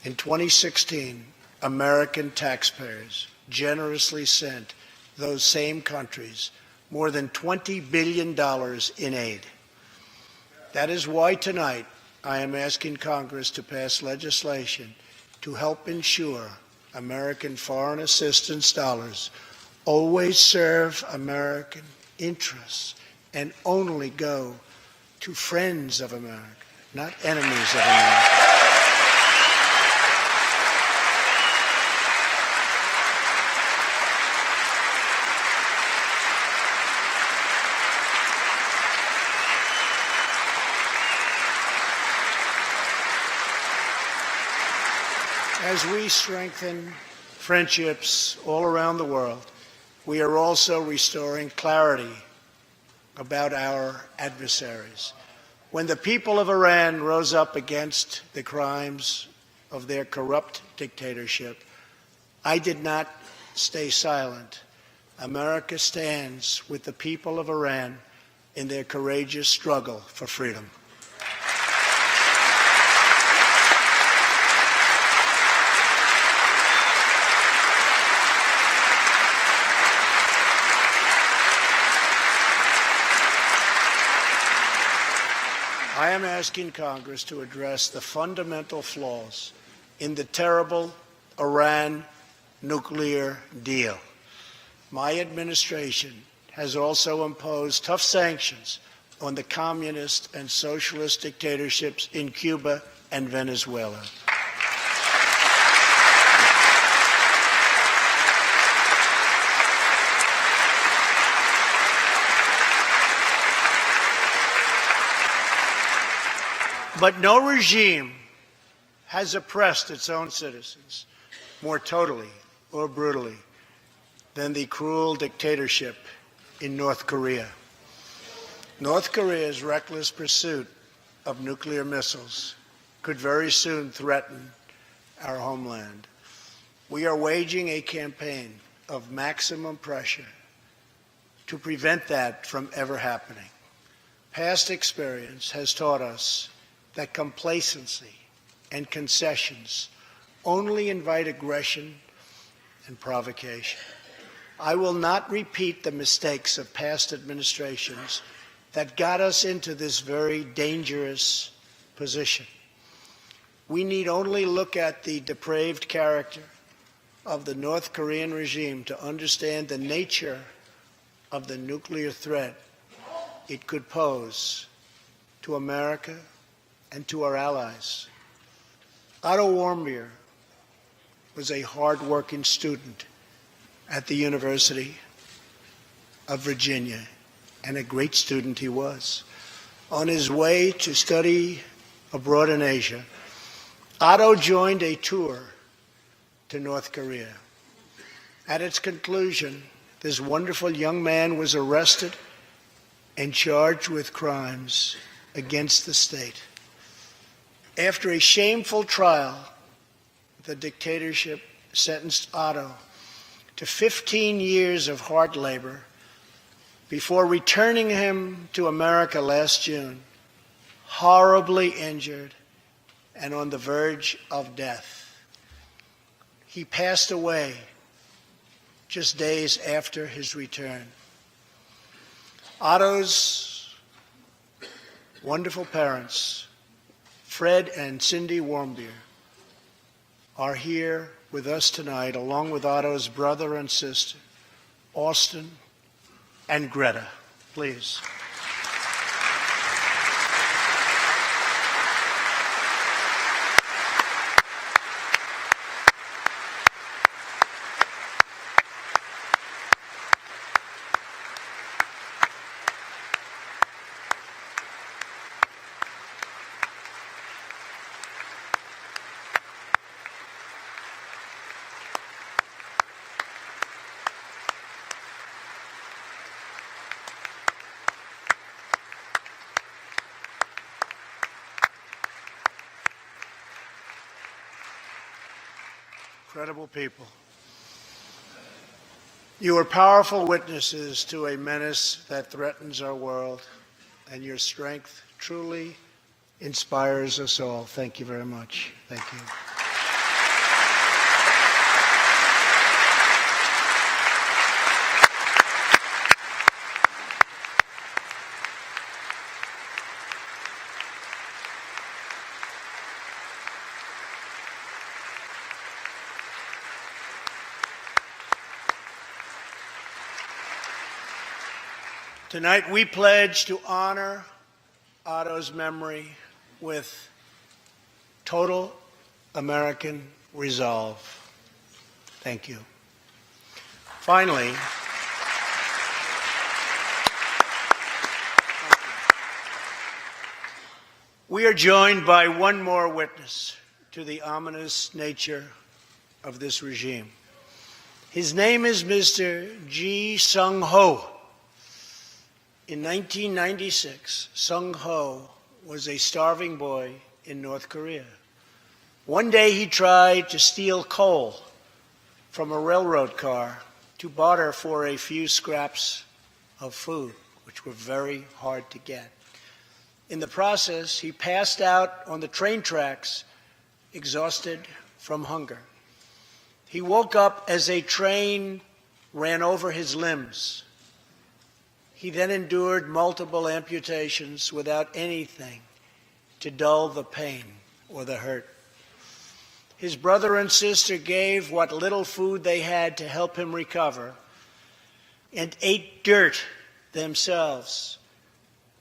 In 2016, American taxpayers generously sent those same countries more than $20 billion in aid. That is why tonight I am asking Congress to pass legislation to help ensure American foreign assistance dollars always serve American interests and only go to friends of America, not enemies of America. As we strengthen friendships all around the world, we are also restoring clarity about our adversaries. When the people of Iran rose up against the crimes of their corrupt dictatorship, I did not stay silent. America stands with the people of Iran in their courageous struggle for freedom. I am asking Congress to address the fundamental flaws in the terrible Iran nuclear deal. My administration has also imposed tough sanctions on the communist and socialist dictatorships in Cuba and Venezuela. But no regime has oppressed its own citizens more totally or brutally than the cruel dictatorship in North Korea. North Korea's reckless pursuit of nuclear missiles could very soon threaten our homeland. We are waging a campaign of maximum pressure to prevent that from ever happening. Past experience has taught us that complacency and concessions only invite aggression and provocation. I will not repeat the mistakes of past administrations that got us into this very dangerous position. We need only look at the depraved character of the North Korean regime to understand the nature of the nuclear threat it could pose to America and to our allies. Otto Warmbier was a hard-working student at the University of Virginia, and a great student he was. On his way to study abroad in Asia, Otto joined a tour to North Korea. At its conclusion, this wonderful young man was arrested and charged with crimes against the state. After a shameful trial, the dictatorship sentenced Otto to 15 years of hard labor before returning him to America last June, horribly injured and on the verge of death. He passed away just days after his return. Otto's wonderful parents, Fred and Cindy Warmbier, are here with us tonight, along with Otto's brother and sister, Austin and Greta. Please. Incredible people. You are powerful witnesses to a menace that threatens our world, and your strength truly inspires us all. Thank you very much. Thank you. Tonight, we pledge to honor Otto's memory with total American resolve. Thank you. Finally, we are joined by one more witness to the ominous nature of this regime. His name is Mr. Ji Sung-ho. In 1996, Sung-ho was a starving boy in North Korea. One day he tried to steal coal from a railroad car to barter for a few scraps of food, which were very hard to get. In the process, he passed out on the train tracks, exhausted from hunger. He woke up as a train ran over his limbs. He then endured multiple amputations without anything to dull the pain or the hurt. His brother and sister gave what little food they had to help him recover and ate dirt themselves,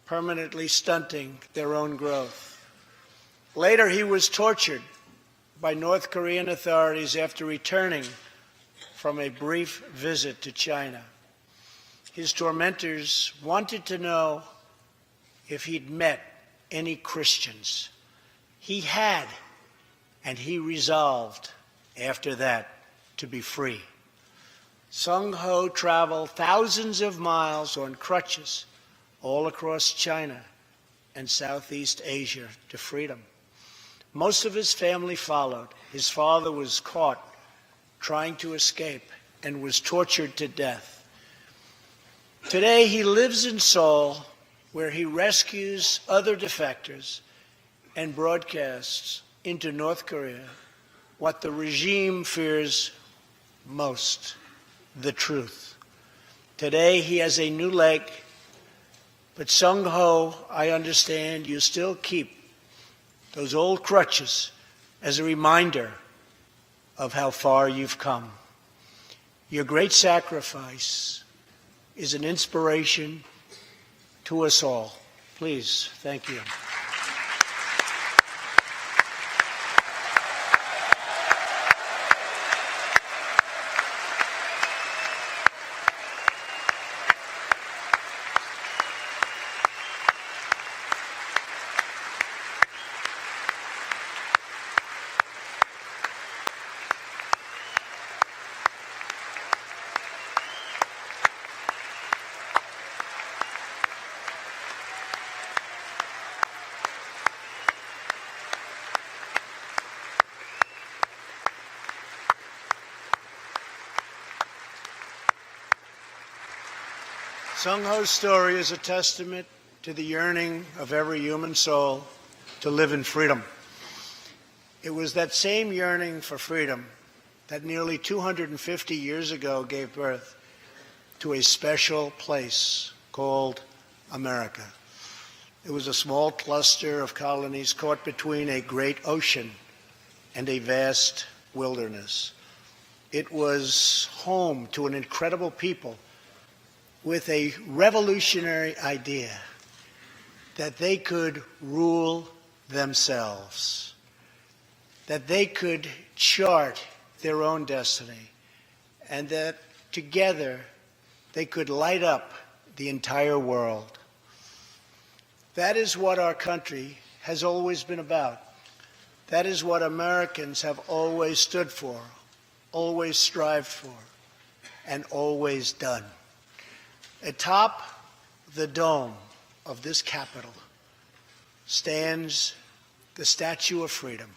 permanently stunting their own growth. Later, he was tortured by North Korean authorities after returning from a brief visit to China. His tormentors wanted to know if he'd met any Christians. He had, and he resolved after that to be free. Sung-ho traveled thousands of miles on crutches all across China and Southeast Asia to freedom. Most of his family followed. His father was caught trying to escape and was tortured to death. Today, he lives in Seoul, where he rescues other defectors and broadcasts into North Korea what the regime fears most, the truth. Today, he has a new leg, but Sung-ho, I understand you still keep those old crutches as a reminder of how far you've come. Your great sacrifice is an inspiration to us all. Please, thank you. Sung-ho's story is a testament to the yearning of every human soul to live in freedom. It was that same yearning for freedom that nearly 250 years ago gave birth to a special place called America. It was a small cluster of colonies caught between a great ocean and a vast wilderness. It was home to an incredible people with a revolutionary idea that they could rule themselves, that they could chart their own destiny, and that together they could light up the entire world. That is what our country has always been about. That is what Americans have always stood for, always strived for, and always done. Atop the dome of this Capitol stands the Statue of Freedom.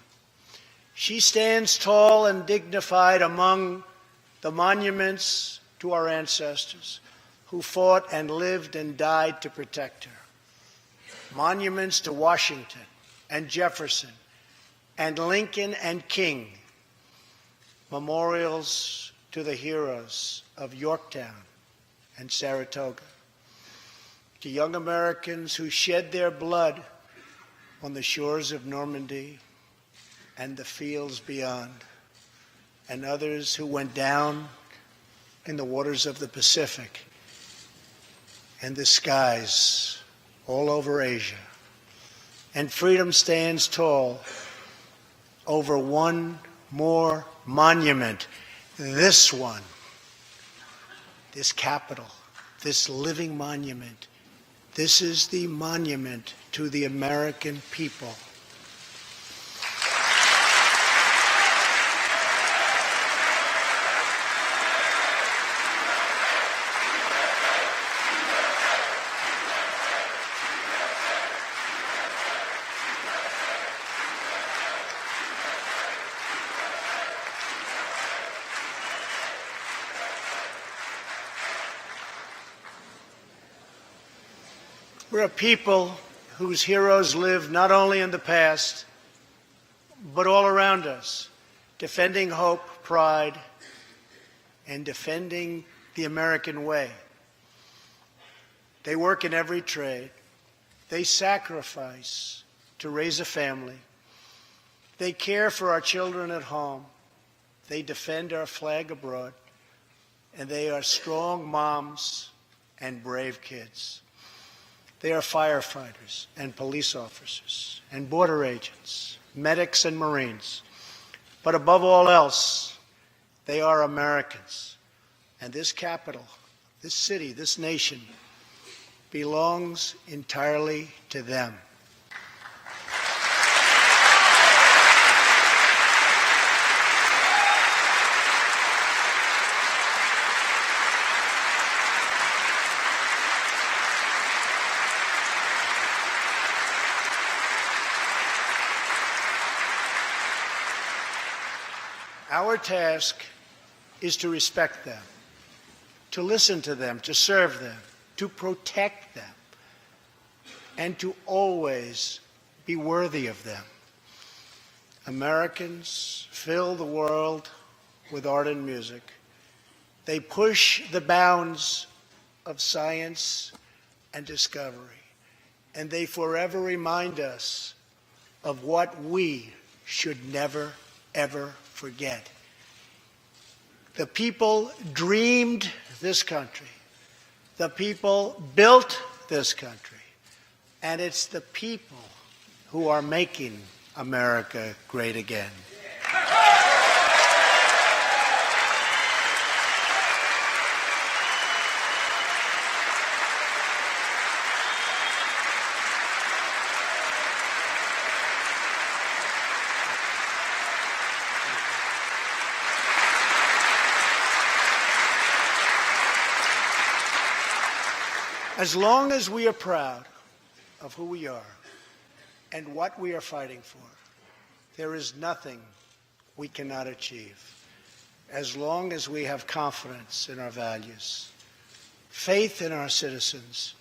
She stands tall and dignified among the monuments to our ancestors who fought and lived and died to protect her. Monuments to Washington and Jefferson and Lincoln and King. Memorials to the heroes of Yorktown and Saratoga. To young Americans who shed their blood on the shores of Normandy and the fields beyond, and others who went down in the waters of the Pacific and the skies all over Asia. And freedom stands tall over one more monument, this one, this Capitol, this living monument. This is the monument to the American people. We're a people whose heroes live not only in the past, but all around us, defending hope, pride, and defending the American way. They work in every trade. They sacrifice to raise a family. They care for our children at home. They defend our flag abroad. And they are strong moms and brave kids. They are firefighters and police officers and border agents, medics and Marines. But above all else, they are Americans. And this capital, this city, this nation belongs entirely to them. Our task is to respect them, to listen to them, to serve them, to protect them, and to always be worthy of them. Americans fill the world with art and music. They push the bounds of science and discovery, and they forever remind us of what we should never, ever forget. The people dreamed this country. The people built this country. And it's the people who are making America great again. As long as we are proud of who we are and what we are fighting for, there is nothing we cannot achieve. As long as we have confidence in our values, faith in our citizens,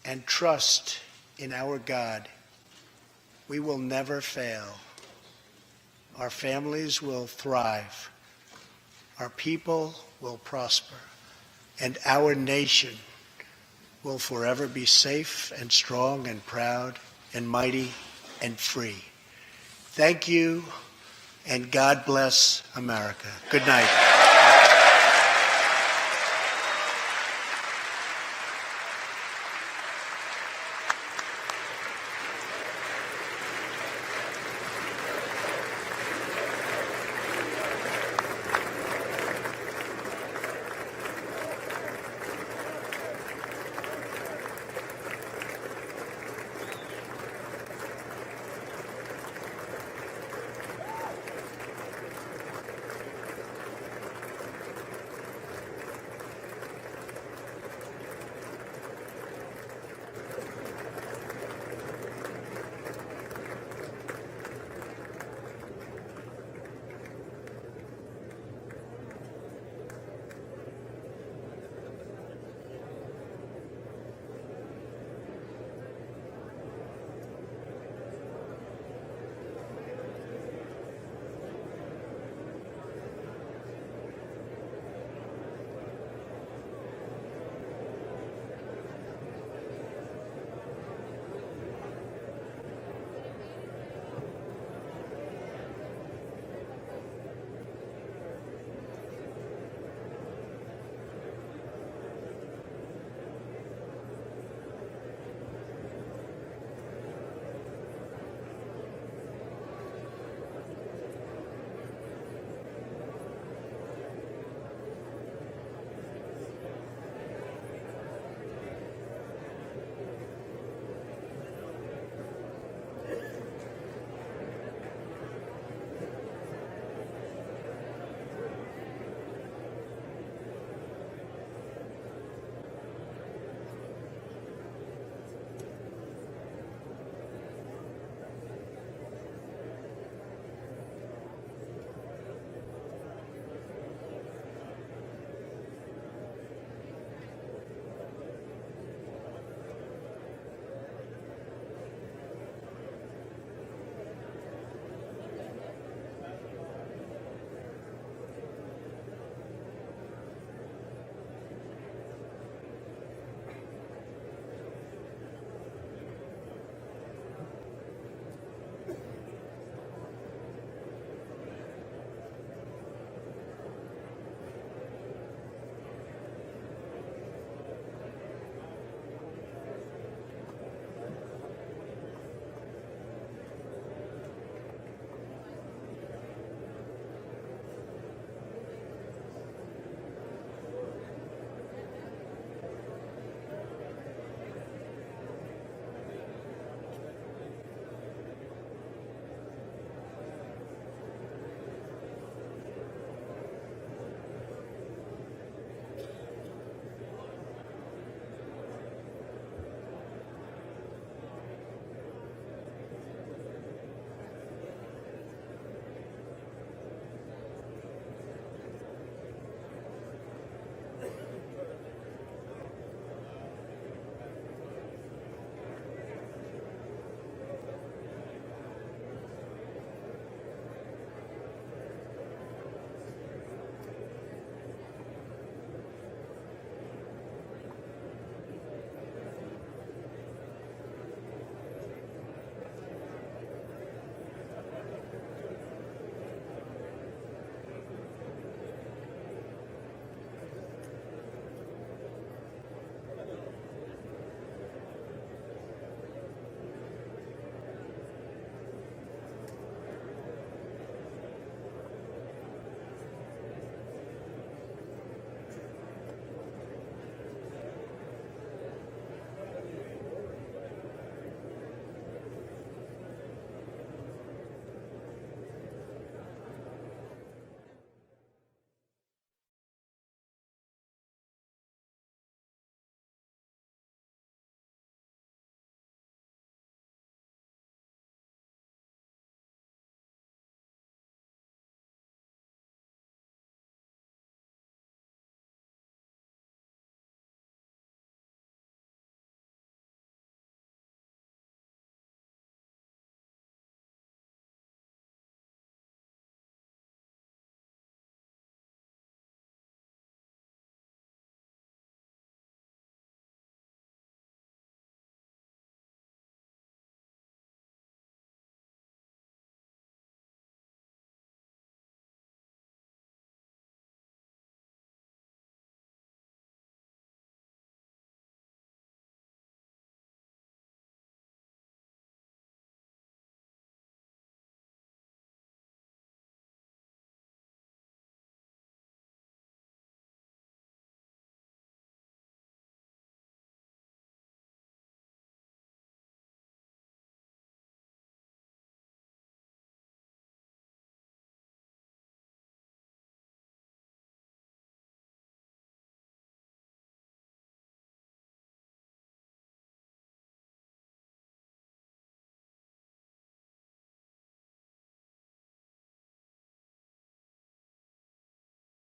and trust in our God, we will never fail. Our families will thrive. Our people will prosper. And our nation will forever be safe and strong and proud and mighty and free. Thank you, and God bless America. Good night.